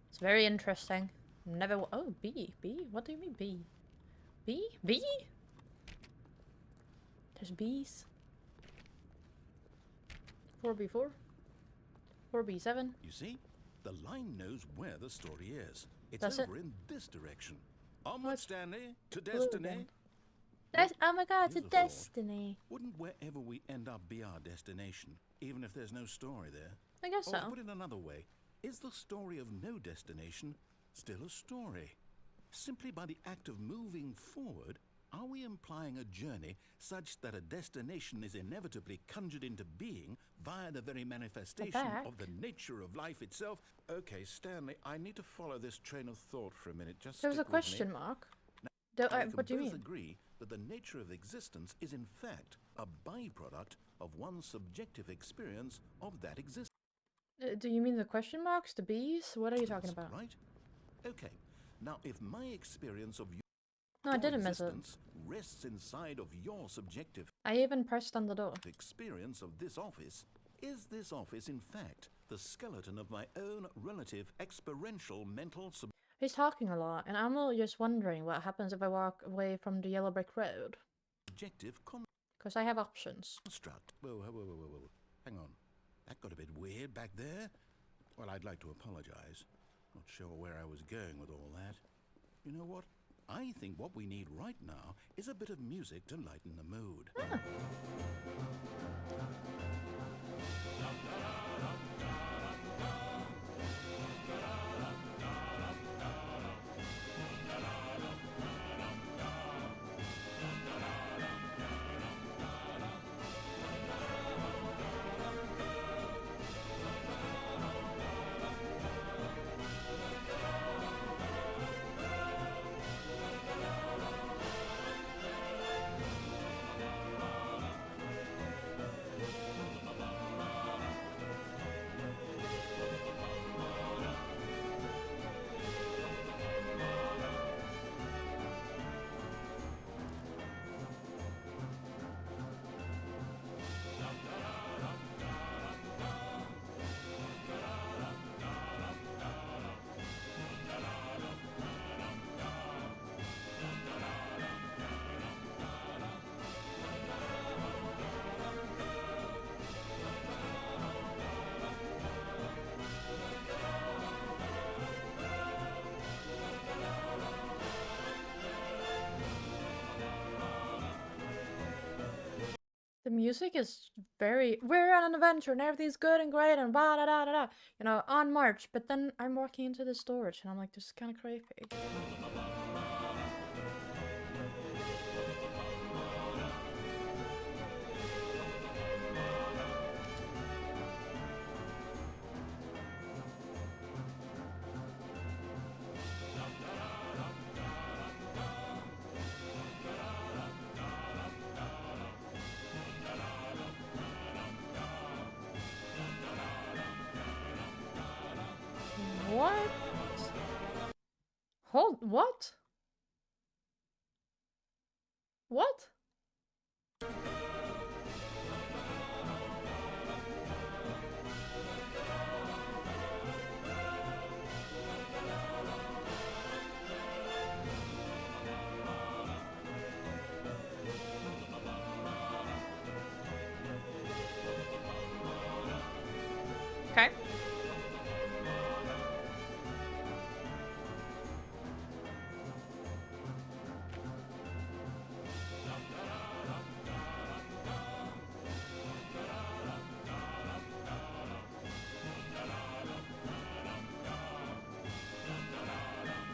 It's very interesting. Never... Oh, B. B? What do you mean B? B? B? There's bees. 4B4. 4B7. You see, the line knows where the story is. It's Does it? over in this direction. Onward, What? Stanley, to Blue destiny. again. Oh my god, it's a Here's a thought. destiny. Wouldn't wherever we end up be our destination, even if there's no story there? I guess Or to so. put it another way, is the story of no destination still a story? Simply by the act of moving forward, are we implying a journey such that a destination is inevitably conjured into being via the very manifestation back. of the nature of life itself? Okay, Stanley, I need to follow this train of thought for a minute. Just There was a stick with me. question mark. We What do you can both mean? agree that the nature of existence is in fact a byproduct of one's subjective experience of that existence. Do you mean the question marks? The bees? What are you talking about? Right? Okay. Now, if my experience of No, I didn't miss it. existence rests inside of your subjective I even pressed on the door. experience of this office, is this office in fact the skeleton of my own relative experiential mental He's talking a lot, and I'm just wondering what happens if I walk away from the yellow brick road. subjective Because I have options. construct? Whoa. Hang on. That got a bit weird back there. Well, I'd like to apologize. Not sure where I was going with all that. You know what? I think what we need right now is a bit of music to lighten the mood. The music is very... We're on an adventure and everything's good and great and blah da da da da. You know, on March. But then I'm walking into the storage and I'm like, this is kind of creepy. What? Hold... What? What? Okay.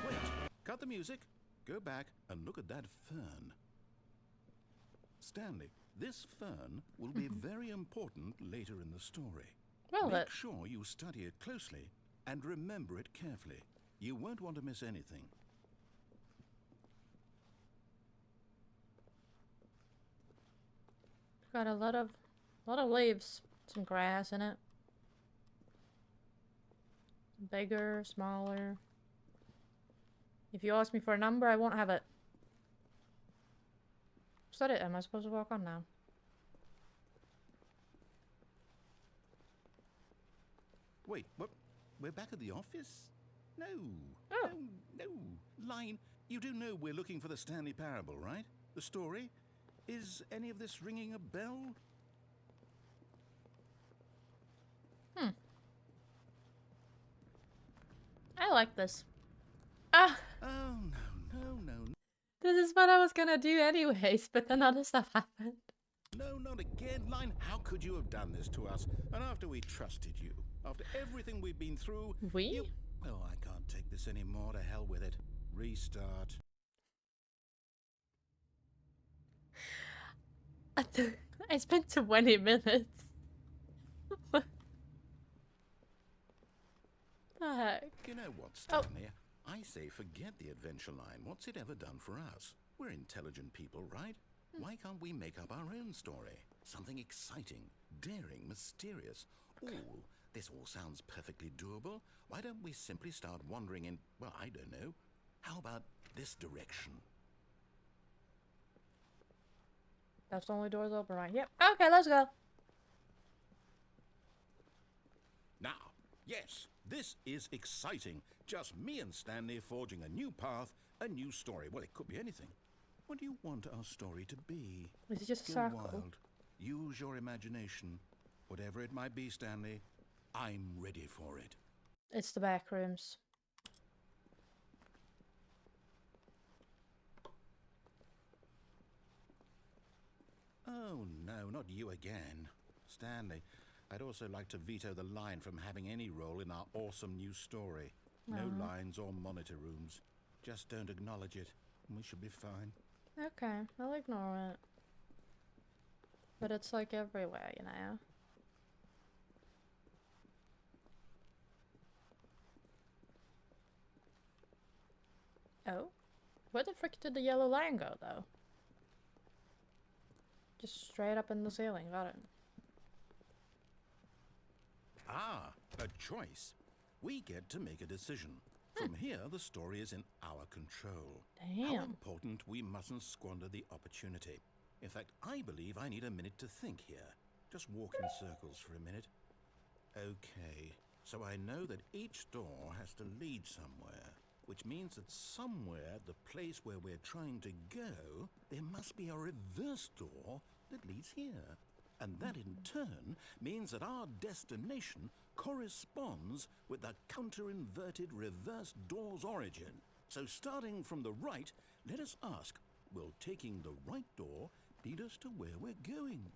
Wait, cut the music, go back and look at that fern. Stanley, This fern will be very important later in the story. Well, Make sure you study it closely and remember it carefully. You won't want to miss anything. got a lot of leaves, some grass in it. Bigger, smaller. If you ask me for a number, I won't have it. Is that it? Am I supposed to walk on now? Wait, what? We're back at the office? No. Oh. No. Line, you do know we're looking for the Stanley Parable, right? The story? Is any of this ringing a bell? I like this. Ah! Oh, no. This is what I was gonna do anyways, but then other stuff happened. No, not again, Line. How could you have done this to us? And after we trusted you, after everything we've been through... We? Well, I can't take this anymore. To hell with it. Restart. I spent 20 minutes. What the heck? You know what, Stanley? I say forget the adventure line. What's it ever done for us? We're intelligent people, right? Why can't we make up our own story? Something exciting, daring, mysterious. Ooh, this all sounds perfectly doable. Why don't we simply start wandering in, well, I don't know. How about this direction? That's the only doors open, right? Yep. Okay, let's go. Now, yes, this is exciting. Just me and Stanley forging a new path, a new story. Well, it could be anything. What do you want our story to be? This is just a Go circle. wild. Use your imagination. Whatever it might be, Stanley, I'm ready for it. It's the back rooms. Oh, no, not you again. Stanley, I'd also like to veto the line from having any role in our awesome new story. No lines or monitor rooms. Just don't acknowledge it, and we should be fine. Okay, I'll ignore it. But it's like everywhere, you know? Oh? Where the frick did the yellow line go, though? Just straight up in the ceiling, got it. Ah, a choice. We get to make a decision. From here, the story is in our control. How Damn. important we mustn't squander the opportunity. In fact, I believe I need a minute to think here. Just walk in circles for a minute. Okay, so I know that each door has to lead somewhere, which means that somewhere at the place where we're trying to go, there must be a reverse door that leads here. And that in turn means that our destination corresponds with the counter-inverted reverse door's origin. So starting from the right, let us ask, will taking the right door lead us to where we're going?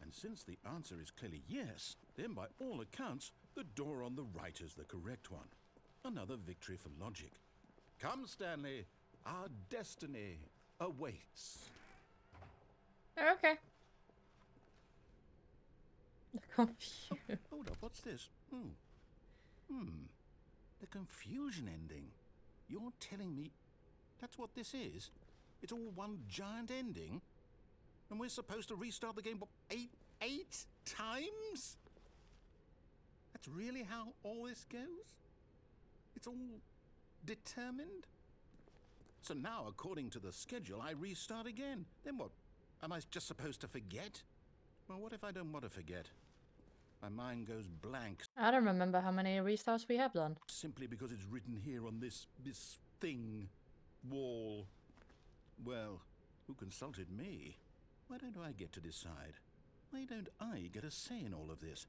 And since the answer is clearly yes, then by all accounts, the door on the right is the correct one. Another victory for logic. Come, Stanley, our destiny awaits. Okay. Confused. Hold up, what's this? The confusion ending. You're telling me that's what this is? It's all one giant ending? And we're supposed to restart the game, what, eight times? That's really how all this goes? It's all determined? So now, according to the schedule, I restart again. Then what? Am I just supposed to forget? Well, what if I don't want to forget? My mind goes blank I don't remember how many restarts we have done. simply because it's written here on this thing, wall. Well, who consulted me? Why don't I get to decide? Why don't I get a say in all of this?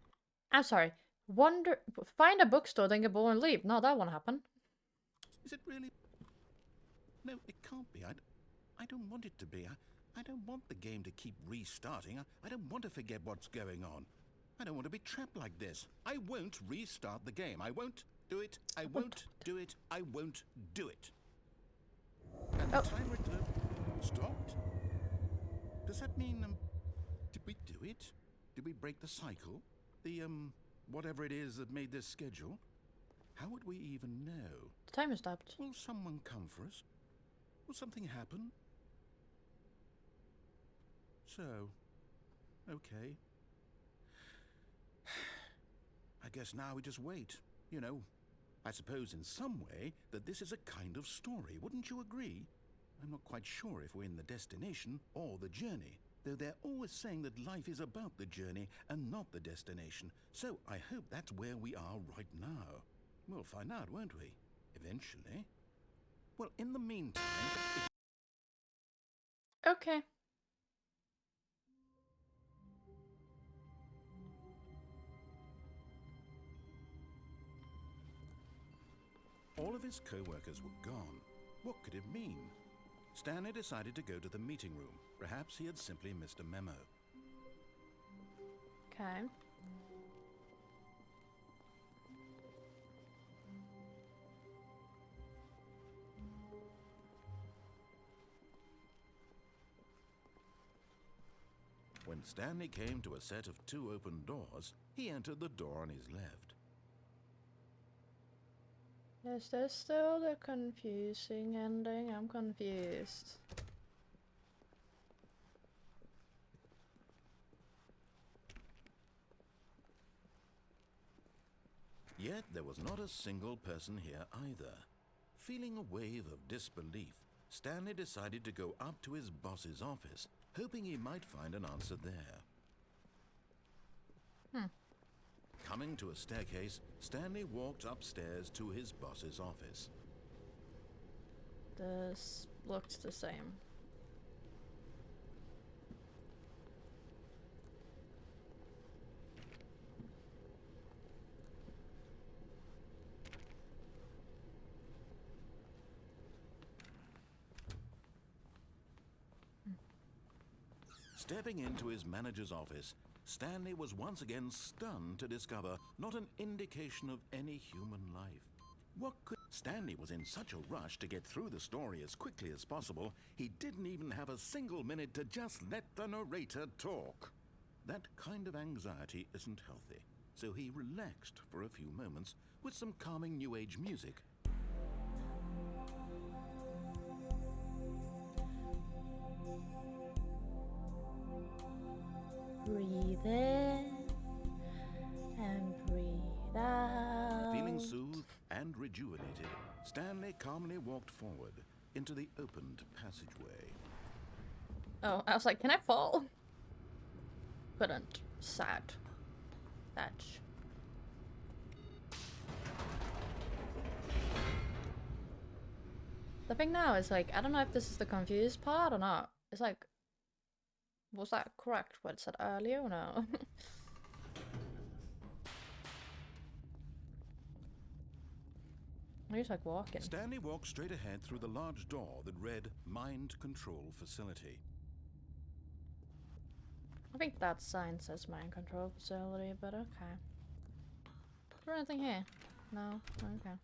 I'm sorry. Find a bookstore, then get bored and leave. No, that won't happen. Is it really? No, it can't be. I don't want it to be. I don't want the game to keep restarting. I don't want to forget what's going on. I don't want to be trapped like this. I won't restart the game. I won't do it. I won't do it. I won't do it. And the timer stopped? Does that mean Did we do it? Did we break the cycle? The, whatever it is that made this schedule? How would we even know? The timer stopped. Will someone come for us? Will something happen? So, okay. I guess now we just wait. You know, I suppose in some way that this is a kind of story, wouldn't you agree? I'm not quite sure if we're in the destination or the journey, though they're always saying that life is about the journey and not the destination, so I hope that's where we are right now. We'll find out, won't we? Eventually. Well, in the meantime... Okay. All of his co-workers were gone. What could it mean? Stanley decided to go to the meeting room. Perhaps he had simply missed a memo. Okay. When Stanley came to a set of 2 open doors, he entered the door on his left. Is this still the confusing ending? I'm confused. Yet there was not a single person here either. Feeling a wave of disbelief, Stanley decided to go up to his boss's office, hoping he might find an answer there. Coming to a staircase, Stanley walked upstairs to his boss's office. This looks the same. Stepping into his manager's office, Stanley was once again stunned to discover not an indication of any human life. What could... Stanley was in such a rush to get through the story as quickly as possible, he didn't even have a single minute to just let the narrator talk. That kind of anxiety isn't healthy, so he relaxed for a few moments with some calming New Age music. Breathe in and breathe out. Feeling soothed and rejuvenated, Stanley calmly walked forward into the opened passageway. Oh, I was like, can I fall? Couldn't. Sad. That's... The thing now is like, I don't know if this is the confused part or not. It's like, was that correct what it said earlier or no? He's like walking. Stanley walked straight ahead through the large door that read Mind Control Facility. I think that sign says mind control facility, but okay. Is there anything here? No? Okay.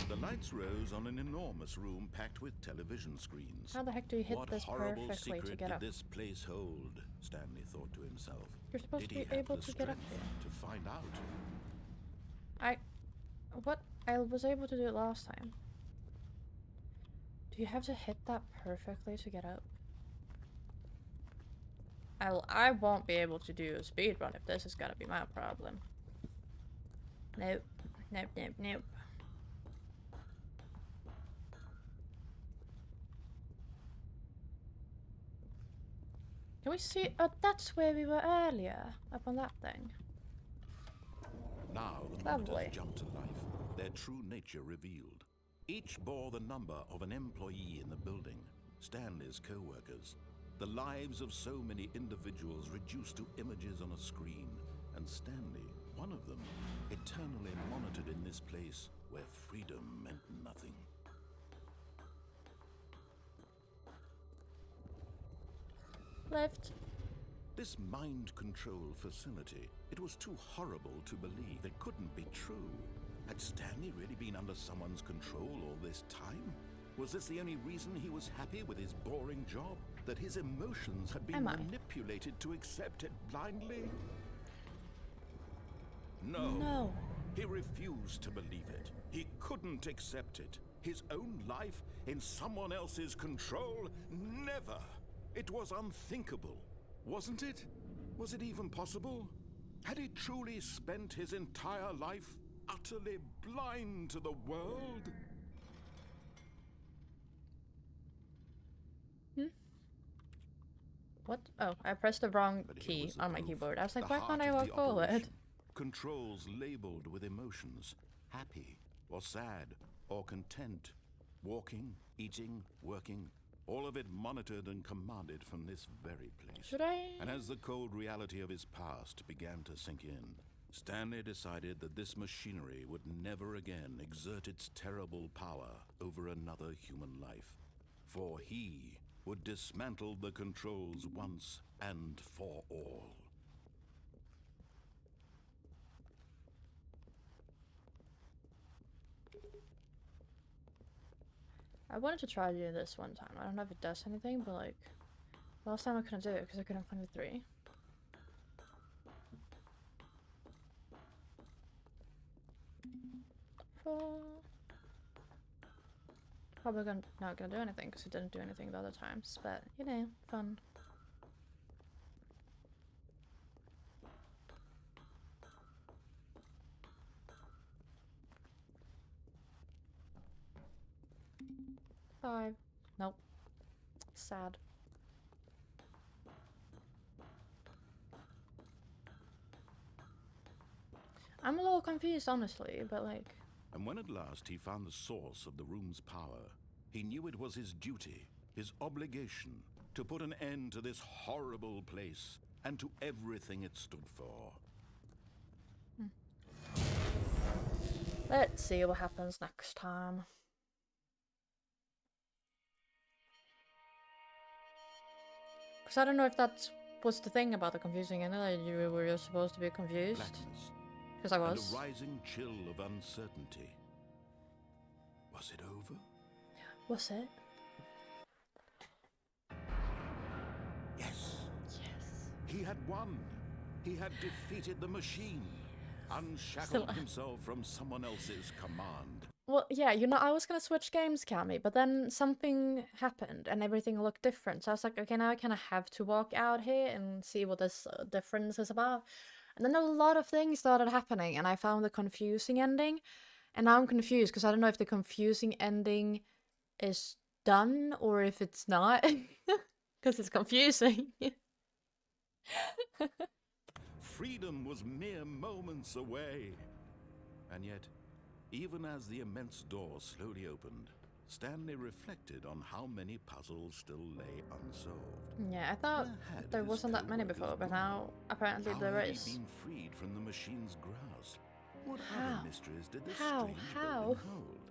The lights rose on an enormous room packed with television screens. How the heck do you hit What this horrible perfectly to secret get did up? this place hold? Stanley thought to himself. You're supposed Did to he be have able the to get up strength here. to find out? What? I was able to do it last time. Do you have to hit that perfectly to get up? I won't be able to do a speed run if this is gonna be my problem. Nope. Nope, nope, nope. Can we see? Oh, that's where we were earlier. Up on that thing. Now the Lovely. monitors jumped to life, their true nature revealed. Each bore the number of an employee in the building, Stanley's co-workers. The lives of so many individuals reduced to images on a screen, and Stanley, one of them, eternally monitored in this place where freedom meant nothing. Left. This mind control facility, it was too horrible to believe. It couldn't be true. Had Stanley really been under someone's control all this time? Was this the only reason he was happy with his boring job? That his emotions had been Am I? manipulated to accept it blindly? No. No. He refused to believe it. He couldn't accept it. His own life in someone else's control? Never. It was unthinkable. Wasn't it? Was it even possible? Had he truly spent his entire life utterly blind to the world? What? Oh, I pressed the wrong But here key was the on my proof. keyboard. I was like, The why heart can't I of walk the forward? operation. Controls labeled with emotions. Happy, or sad, or content. Walking, eating, working. All of it monitored and commanded from this very place. Should I? And as the cold reality of his past began to sink in, Stanley decided that this machinery would never again exert its terrible power over another human life. For he would dismantle the controls once and for all. I wanted to try doing this one time. I don't know if it does anything, but like, last time I couldn't do it because I couldn't find the 3. Four. Probably not gonna do anything because it didn't do anything the other times, but you know, fun. Five. Nope. Sad. I'm a little confused, honestly, but like... And when at last he found the source of the room's power, he knew it was his duty, his obligation, to put an end to this horrible place and to everything it stood for. Let's see what happens next time. Because I don't know if that's what's the thing about the confusing ending, that you were just supposed to be confused. Blackness. Because I And was. a rising chill of uncertainty. Was it over? Was it? Yes. Yes. He had won. He had defeated the machine, Still- unshackled himself from someone else's command. Well, yeah, you know, I was gonna switch games, Cammy, but then something happened and everything looked different. So I was like, okay, now I kind of have to walk out here and see what this difference is about. And then a lot of things started happening, and I found the confusing ending. And now I'm confused because I don't know if the confusing ending is done or if it's not. Because it's confusing. Freedom was mere moments away. And yet, even as the immense door slowly opened, Stanley reflected on how many puzzles still lay unsolved. Yeah, I thought Where had there his wasn't that many co-workers before, but gone? now apparently How there had is. he been freed from the machine's grasp? What How? other mysteries did this How? strange How? building hold?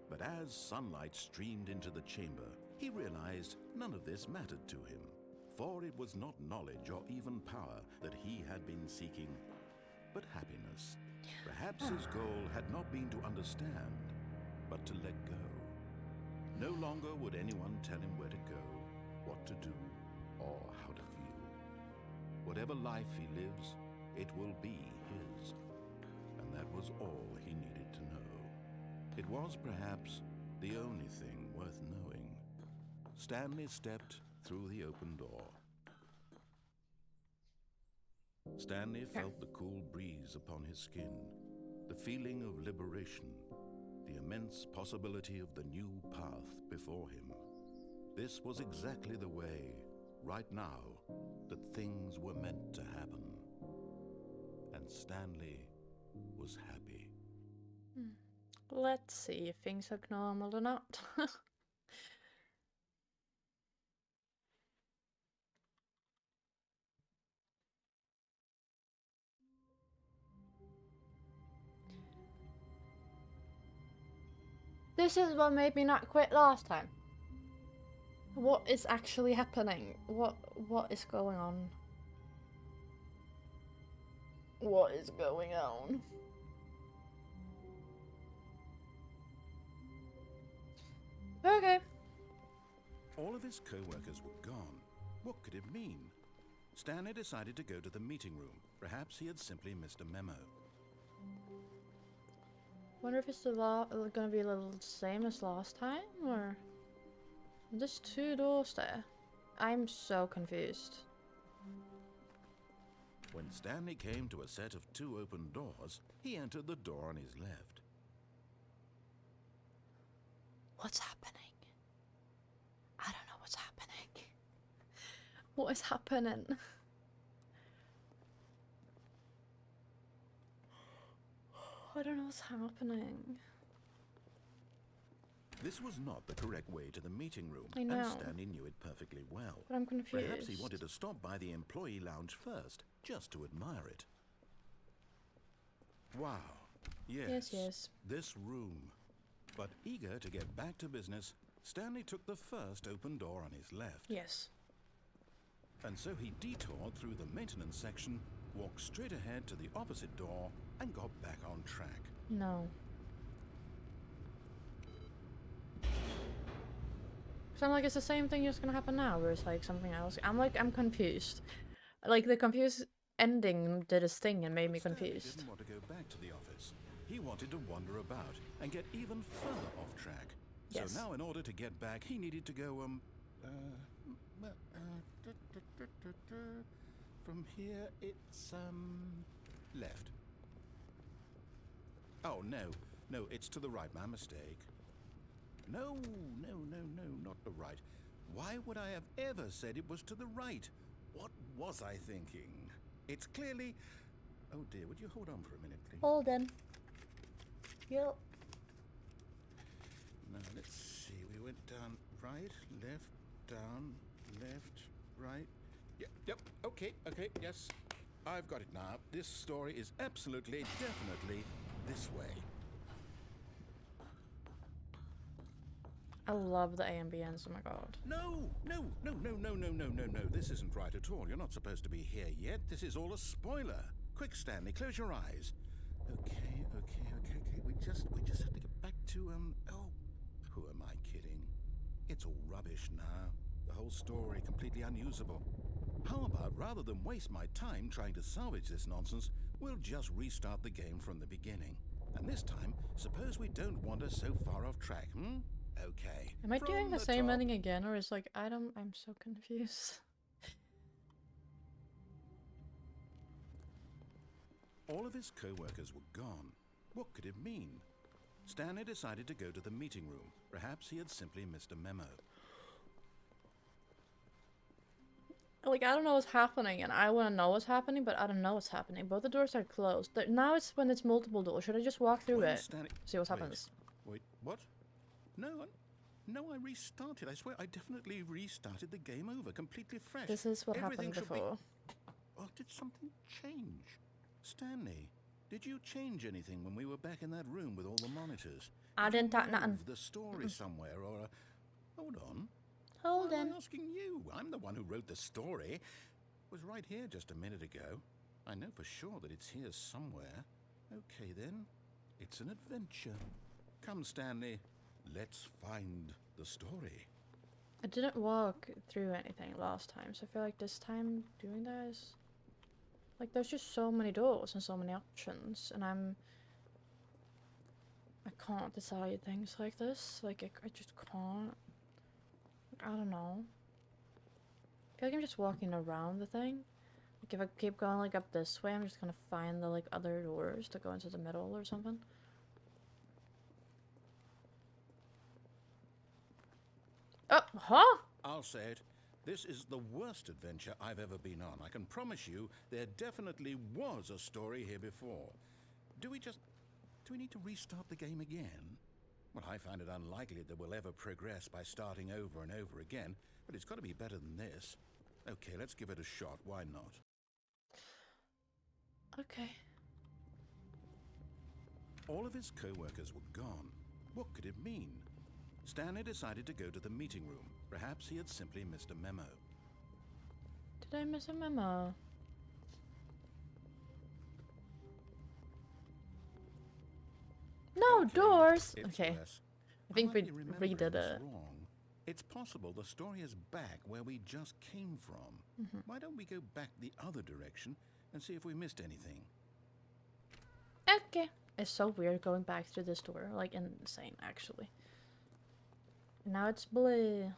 But as sunlight streamed into the chamber, he realized none of this mattered to him. For it was not knowledge or even power that he had been seeking, but happiness. Perhaps his goal had not been to understand, but to let go. No longer would anyone tell him where to go, what to do, or how to feel. Whatever life he lives, it will be his. And that was all he needed to know. It was perhaps the only thing worth knowing. Stanley stepped through the open door. Stanley felt the cool breeze upon his skin, the feeling of liberation, the immense possibility of the new path before him. This was exactly the way, right now, that things were meant to happen. And Stanley was happy. Let's see if things look normal or not. This is what made me not quit last time. What is actually happening? What is going on? What is going on? Okay. All of his co-workers were gone. What could it mean? Stanley decided to go to the meeting room. Perhaps he had simply missed a memo. Wonder if it's gonna be a little same as last time, or there's 2 doors there. I'm so confused. When Stanley came to a set of 2 open doors, he entered the door on his left. What's happening? I don't know what's happening. What is happening? I don't know what's happening. This was not the correct way to the meeting room, I know. and Stanley knew it perfectly well. But I'm confused. Perhaps he wanted to stop by the employee lounge first, just to admire it. Wow. Yes. Yes. This room. But eager to get back to business, Stanley took the first open door on his left. Yes. And so he detoured through the maintenance section, walked straight ahead to the opposite door, and got back on track. No. So I'm like, it's the same thing just gonna happen now, or it's like something else. I'm confused. Like, the confused ending did its thing and made me Stanley confused. didn't want to go back to the office. He wanted to wander about and get even further off track. Yes. So now, in order to get back, he needed to go, from here, it's, left. Oh, no, it's to the right, my mistake. No, not the right. Why would I have ever said it was to the right? What was I thinking? It's clearly... Oh dear, would you hold on for a minute, please? Hold on. Yep. Now, let's see. We went down right, left, down, left, right. Yep, okay, yes. I've got it now. This story is absolutely, definitely this way. I love the ambience, oh my god. No. This isn't right at all. You're not supposed to be here yet. This is all a spoiler. Quick, Stanley, close your eyes. Okay. We just have to get back to, oh, who am I kidding? It's all rubbish now. The whole story completely unusable. How about, rather than waste my time trying to salvage this nonsense, we'll just restart the game from the beginning. And this time, suppose we don't wander so far off track, Okay. Am I From doing the same top. ending again, or is like, I'm so confused. All of his co-workers were gone. What could it mean? Stanley decided to go to the meeting room. Perhaps he had simply missed a memo. Like, I don't know what's happening, and I want to know what's happening, but I don't know what's happening. Both the doors are closed. Now it's when it's multiple doors. Should I just walk through When it? Stanley... See what happens. Wait, what? No, I restarted. I swear, I definitely restarted the game over, completely fresh. This is what Everything happened should be- before. Oh, did something change? Stanley, did you change anything when we were back in that room with all the monitors? I Did you didn't touch nothing. move the story somewhere, or... Hold on. Hold Why am on. I asking you? I'm the one who wrote the story. It was right here just a minute ago. I know for sure that it's here somewhere. Okay, then. It's an adventure. Come, Stanley. Let's find the story. I didn't walk through anything last time, so I feel like this time doing that is... Like, there's just so many doors and so many options, and I can't decide things like this. Like, I just can't. Like, I don't know. I feel like I'm just walking around the thing. Like, if I keep going, like, up this way, I'm just gonna find the, like, other doors to go into the middle or something. Oh, huh? I'll say it. This is the worst adventure I've ever been on. I can promise you there definitely was a story here before. Do we need to restart the game again? Well, I find it unlikely that we'll ever progress by starting over and over again, but it's got to be better than this. Okay, let's give it a shot. Why not? Okay. All of his co-workers were gone. What could it mean? Stanley decided to go to the meeting room. Perhaps he had simply missed a memo. Did I miss a memo? No Okay, doors! it's Okay. worse. I think might we be remembering redid this it. wrong. It's possible the story is back where we just came from. Why don't we go back the other direction and see if we missed anything? Okay. It's so weird going back through this door. Like, insane, actually. Now it's blue.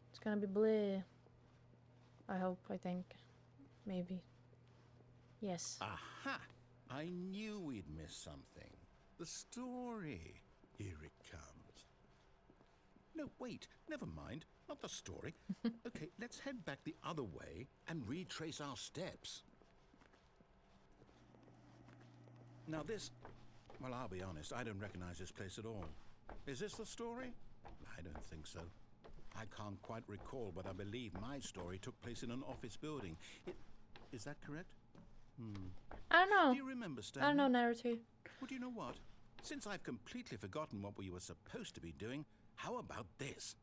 It's gonna be blue. I hope, I think. Maybe. Yes. Aha! I knew we'd miss something. The story. Here it comes. No, wait. Never mind. Not the story. Okay, let's head back the other way and retrace our steps. Now this... Well, I'll be honest. I don't recognize this place at all. Is this the story? I don't think so. I can't quite recall, but I believe my story took place in an office building. Is that correct? I don't know. Do you remember, Stanley? I don't know, narrative. Well, do you know what? Since I've completely forgotten what we were supposed to be doing, how about this?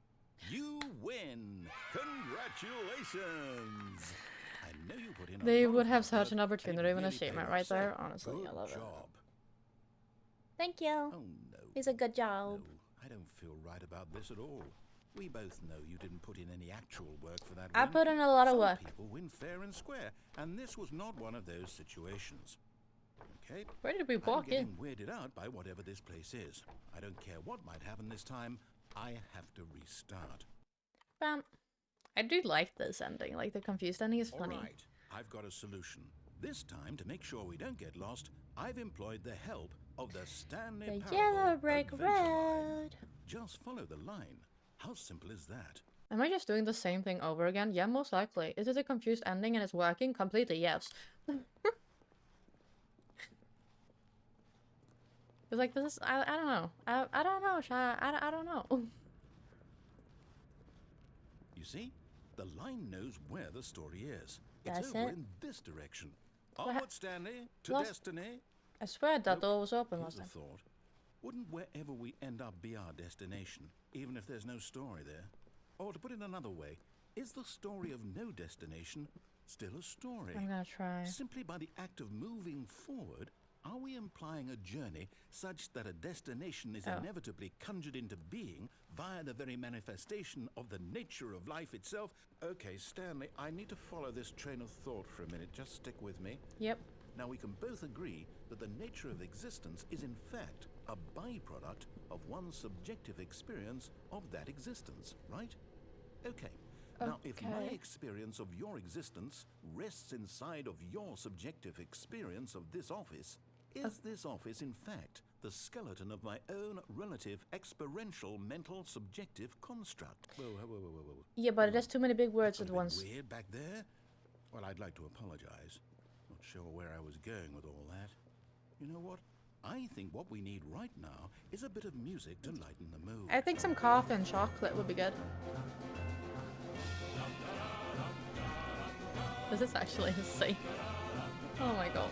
You win! Congratulations! I know you put in a They lot would of have hard such an work, opportunity and it with an really achievement paid right off, there. so Honestly, I good love it. job. Thank you. Oh, no. It's a good job. No, I don't feel right about this at all. We both know you didn't put in any actual work for that I win. put in a lot of Some work. people win fair and square, and this was not one of those situations. Okay? Where did we I'm walk getting in? weirded out by whatever this place is. I don't care what might happen this time. I have to restart. Bam. I do like this ending. Like, the confused ending is All funny. right, I've got a solution. This time, to make sure we don't get lost, I've employed the help of the Stanley The Parable yellow brick Adventure Line. road. Just follow the line. How simple is that? Am I just doing the same thing over again? Yeah, most likely. Is it a confused ending and it's working? Completely, yes. It's like, this is, I don't know. I don't know, I don't know. You see? The line knows where the story is. It's That's over it. in this direction. What Onward, Stanley, to Lost- destiny. I swear that Nope. door was open Here's last a time. thought. Wouldn't wherever we end up be our destination, even if there's no story there? Or to put it another way, is the story of no destination still a story? I'm gonna try. Simply by the act of moving forward, are we implying a journey such that a destination is Oh. inevitably conjured into being via the very manifestation of the nature of life itself? Okay, Stanley, I need to follow this train of thought for a minute. Just stick with me. Yep. Now, we can both agree that the nature of existence is in fact a byproduct of one's subjective experience of that existence, right? Okay. Now, if my Okay. experience of your existence rests inside of your subjective experience of this office, is this office in fact the skeleton of my own relative experiential mental subjective construct? Whoa, whoa, whoa, whoa, whoa. Yeah, but there's too many big words That's at a bit once. weird back there. Well, I'd like to apologize. Not sure where I was going with all that. You know what? I think what we need right now is a bit of music to lighten the mood. I think some coffee and chocolate would be good. This is actually insane. Oh my god.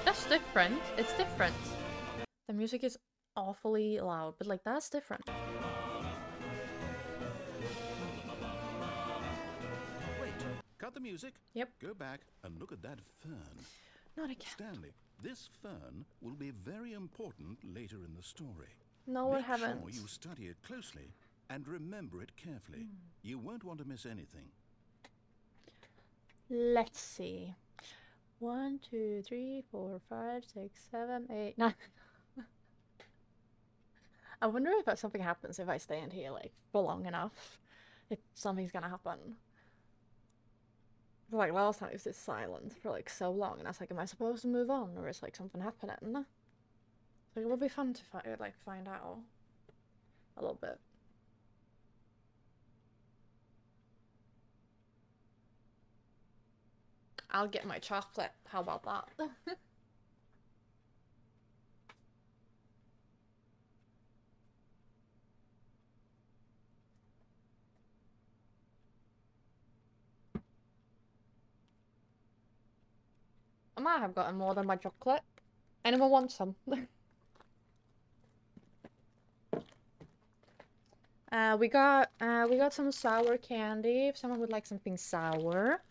That's different. It's different. The music is awfully loud, but like that's different. Wait, cut the music. Yep. Go back and look at that fern. Not again. Stanley, this fern will be very important later in the story. No, it Make haven't. sure you study it closely and remember it carefully. You won't want to miss anything. Let's see. 1, 2, 3, 4, 5, 6, 7, 8, 9. I wonder if something happens if I stand here like for long enough. If something's gonna happen. Like last time it was just silent for like so long, and I was like, am I supposed to move on, or is like something happening? So it would be fun to find out a little bit. I'll get my chocolate. How about that? I might have gotten more than my chocolate. Anyone want some? We got some sour candy. If someone would like something sour.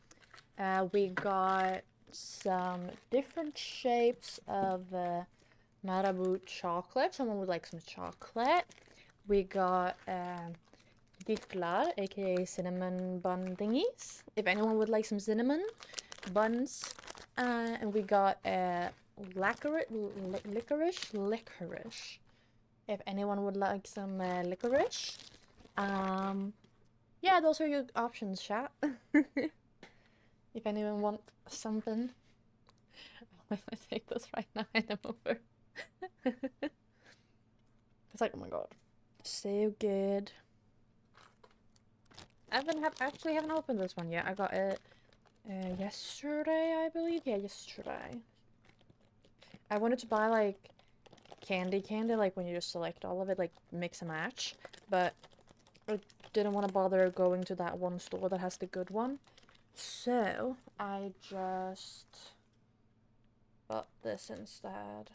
We got some different shapes of Marabou chocolate. Someone would like some chocolate. We got giflar, aka cinnamon bun thingies. If anyone would like some cinnamon buns. And we got licorice. If anyone would like some licorice. Yeah, those are your options, chat. If anyone want something. I'm gonna take this right now and I'm over. It's like, oh my god. So good. I haven't opened this one yet. I got it yesterday, I believe. Yeah, yesterday. I wanted to buy like candy, like when you just select all of it, like mix and match. But I didn't want to bother going to that one store that has the good one. So I just bought this instead.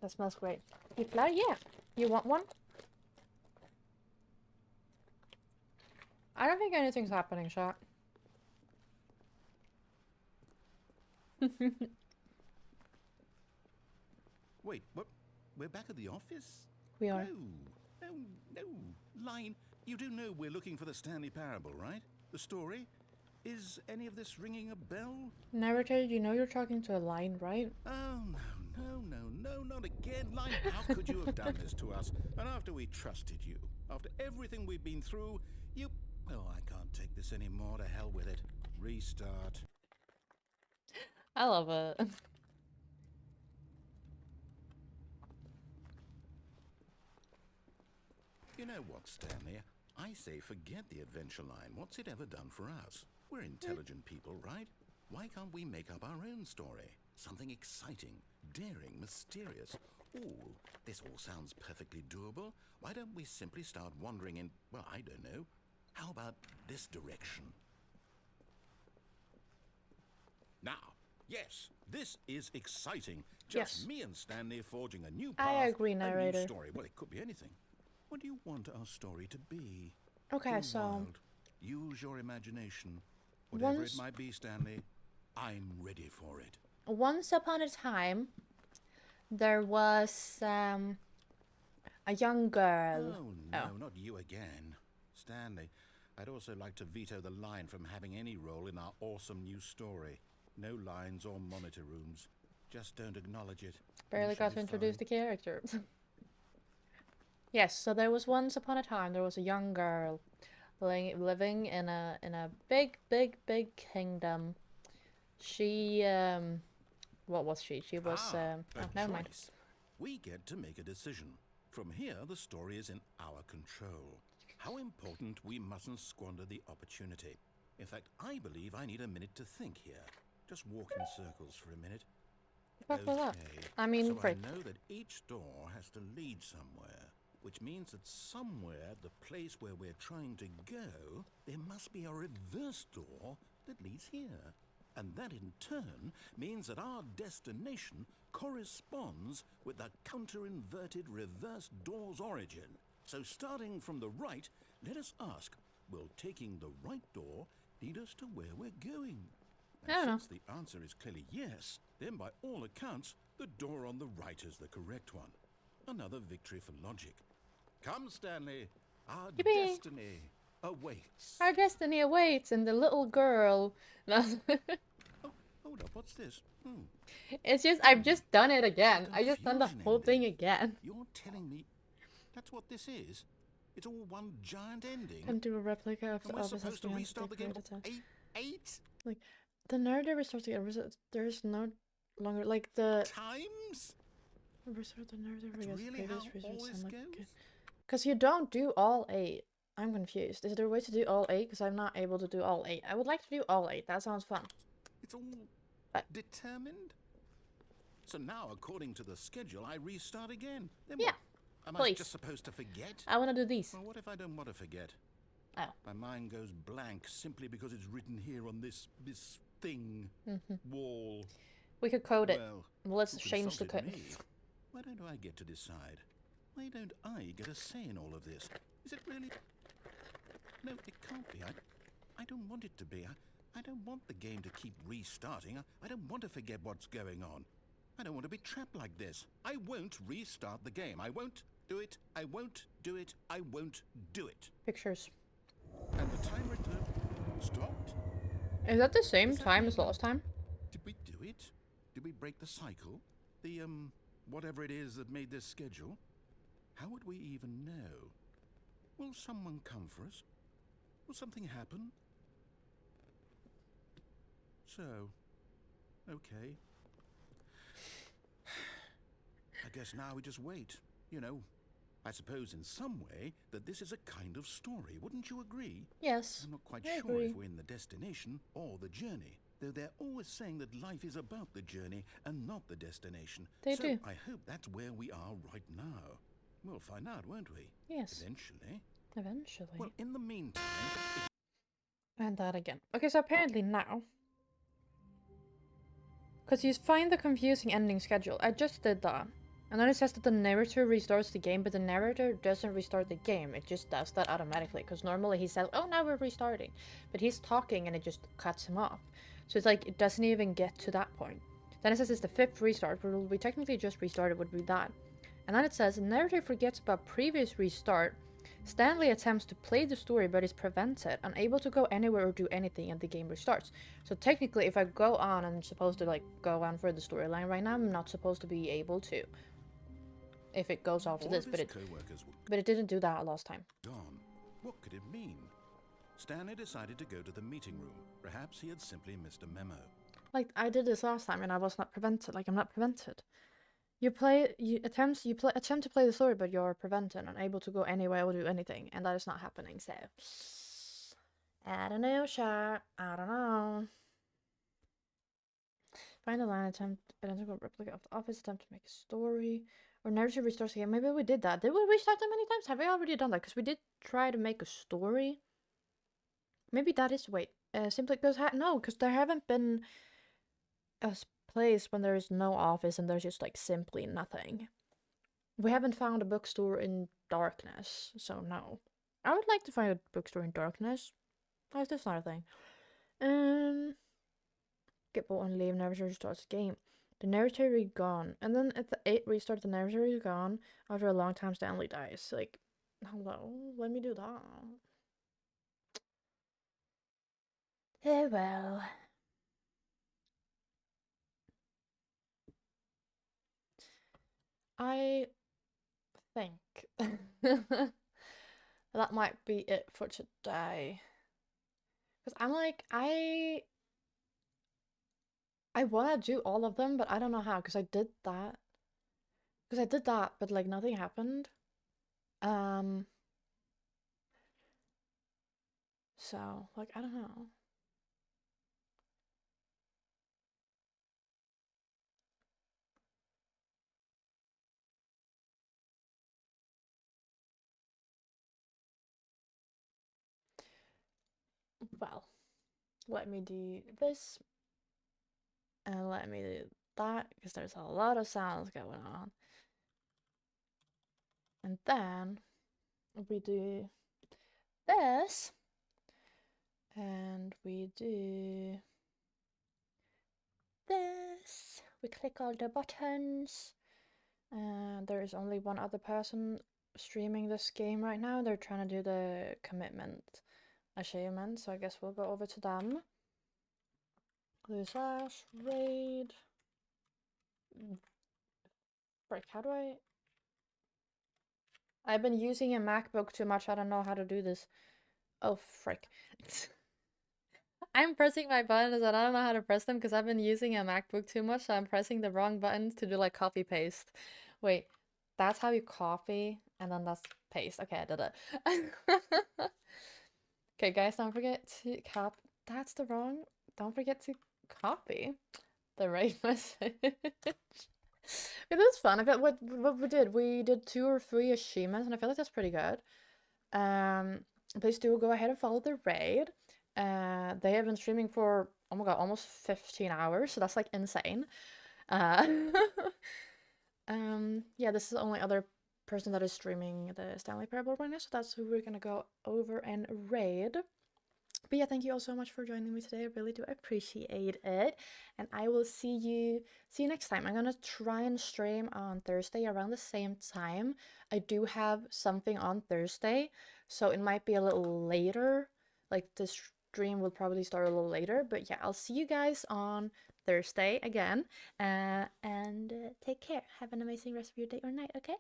That smells great. You fly? Yeah. You want one? I don't think anything's happening, chat. Wait, what? We're back at the office? We are. No. Line, you do know we're looking for the Stanley parable, right? The story? Is any of this ringing a bell? Narrator, you know you're talking to a line, right? Oh, no, not again. Line, how could you have done this to us? And after we trusted you, after everything we've been through, you... Well, I can't take this anymore. To hell with it. Restart. I love it. You know what, Stanley? I say forget the adventure line. What's it ever done for us? We're intelligent people, right? Why can't we make up our own story? Something exciting, daring, mysterious. Ooh, this all sounds perfectly doable. Why don't we simply start wandering in, well, I don't know. How about this direction? Now, yes, this is exciting. Just Yes. me and Stanley forging a new path. I agree, a narrator. new story. Well, it could be anything. What do you want our story to be? Okay, Go so wild. Use your imagination. Whatever Once- it might be, Stanley, I'm ready for it. once upon a time, there was a young girl. Oh, no, not you again. Stanley, I'd also like to veto the line from having any role in our awesome new story. No lines or monitor rooms. Just don't acknowledge it. Barely got to introduce the character. Yes, so there was once upon a time there was a young girl living in a big kingdom. She what was she? She was a never mind. choice. We get to make a decision. From here, the story is in our control. How important we mustn't squander the opportunity. In fact, I believe I need a minute to think here. Just walk in circles for a minute. Fuck was that? Okay, I mean, so break. I know that each door has to lead somewhere, which means that somewhere, the place where we're trying to go, there must be a reverse door that leads here. And that in turn means that our destination corresponds with the counter-inverted reverse door's origin. So starting from the right, let us ask, will taking the right door lead us to where we're going? I don't know. Since the answer is clearly yes, then by all accounts, the door on the right is the correct one. Another victory for logic. Come, Stanley, our Yippee. destiny awaits. Our destiny awaits, and the little girl. No. Oh, hold up, what's this? It's just I've just done it again. I just done the Confusion whole thing ending. again. You're telling me that's what this is? It's all one giant ending? And do a replica of the And we're office has supposed to been restart the game decorated. eight Like the narrator restarts again. There's no longer like the times? restart the narrator That's because really how previous all results this sound goes? like because you don't do all 8. I'm confused. Is there a way to do all 8? Because I'm not able to do all 8. I would like to do all 8. That sounds fun. It's all Uh, determined? So now, according to the schedule, I restart again. Then Yeah, what? Am I please. just supposed to forget? I want to do these. Well, what if I don't want to forget? Oh. My mind goes blank simply because it's written here on this thing wall. We could code it. Well, Let's who change the consulted code. me? Why don't I get to decide? Why don't I get a say in all of this? Is it really? No, it can't be. I don't want it to be. I don't want the game to keep restarting. I don't want to forget what's going on. I don't want to be trapped like this. I won't restart the game. I won't do it. I won't do it. I won't do it. Pictures. And the timer stopped. Is that the same Does that time mean as last time? Did we do it? Did we break the cycle? The, whatever it is that made this schedule? How would we even know? Will someone come for us? Will something happen? So, okay. I guess now we just wait. You know, I suppose in some way that this is a kind of story. Wouldn't you agree? Yes. I'm not quite I sure agree. if we're in the destination or the journey, though they're always saying that life is about the journey and not the destination. They so do. I hope that's where we are right now. We'll find out, won't we? Yes. Eventually. Eventually. Well, in the meantime, And that again. Okay, so apparently now. Because you find the confusing ending schedule. I just did that. And then it says that the narrator restarts the game, but the narrator doesn't restart the game. It just does that automatically. Because normally he says, oh, now we're restarting. But he's talking and it just cuts him off. So it's like, it doesn't even get to that point. Then it says it's the 5th restart, but we technically just restarted would be that. And then it says, the narrator forgets about previous restart. Stanley attempts to play the story, but is prevented, unable to go anywhere or do anything, and the game restarts. So technically, if I go on, I'm supposed to like go on for the storyline right now. I'm not supposed to be able to. If it goes off to all this, of but his it co-workers were but it didn't do that last time. gone. What could it mean? Stanley decided to go to the meeting room. Perhaps he had simply missed a memo. Like I did this last time, and I was not prevented. Like I'm not prevented. You attempt to play the story, but you're prevented, unable to go anywhere or do anything, and that is not happening. So I don't know, chat. I don't know. Find a line, attempt identical replica of the office, attempt to make a story, or narrative restores the game. Maybe we did that. Did we restart that many times? Have we already done that? Because we did try to make a story. Maybe that is simply because no, because there haven't been a place when there is no office and there's just like simply nothing. We haven't found a bookstore in darkness, so no. I would like to find a bookstore in darkness. Why is this not a thing? Get bought and leave, narrator starts the game. The narrator is gone. And then at the 8th restart, the narrator is gone. After a long time, Stanley dies. Like, hello, let me do that. Oh well. I think that might be it for today. Because I'm like, I want to do all of them, but I don't know how, because I did that. But like nothing happened. So, like, I don't know. Well, let me do this. And let me do that, because there's a lot of sounds going on. And then we do this. And we do this. We click all the buttons. And there is only one other person streaming this game right now. They're trying to do the commitment achievement, so I guess we'll go over to them. Slash raid. Frick, how do I? I've been using a MacBook too much. I don't know how to do this. Oh, frick. I'm pressing my buttons and I don't know how to press them because I've been using a MacBook too much, so I'm pressing the wrong buttons to do like copy paste. Wait, that's how you copy and then that's paste. Okay, I did it. Okay, guys, don't forget to that's the wrong. Don't forget to copy the right message. It was fun. I felt what we did. We did 2 or 3 achievements, and I feel like that's pretty good. please do go ahead and follow the raid. They have been streaming for, oh my god, almost 15 hours, so that's like insane. Uh, yeah, this is the only other person that is streaming the Stanley Parable right now, so that's who we're gonna go over and raid. But yeah, thank you all so much for joining me today. I really do appreciate it. And I will see you next time. I'm gonna try and stream on Thursday around the same time. I do have something on Thursday, so it might be a little later. Like the stream will probably start a little later. But yeah, I'll see you guys on Thursday again. And take care. Have an amazing rest of your day or night, okay?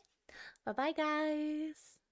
Bye bye, guys.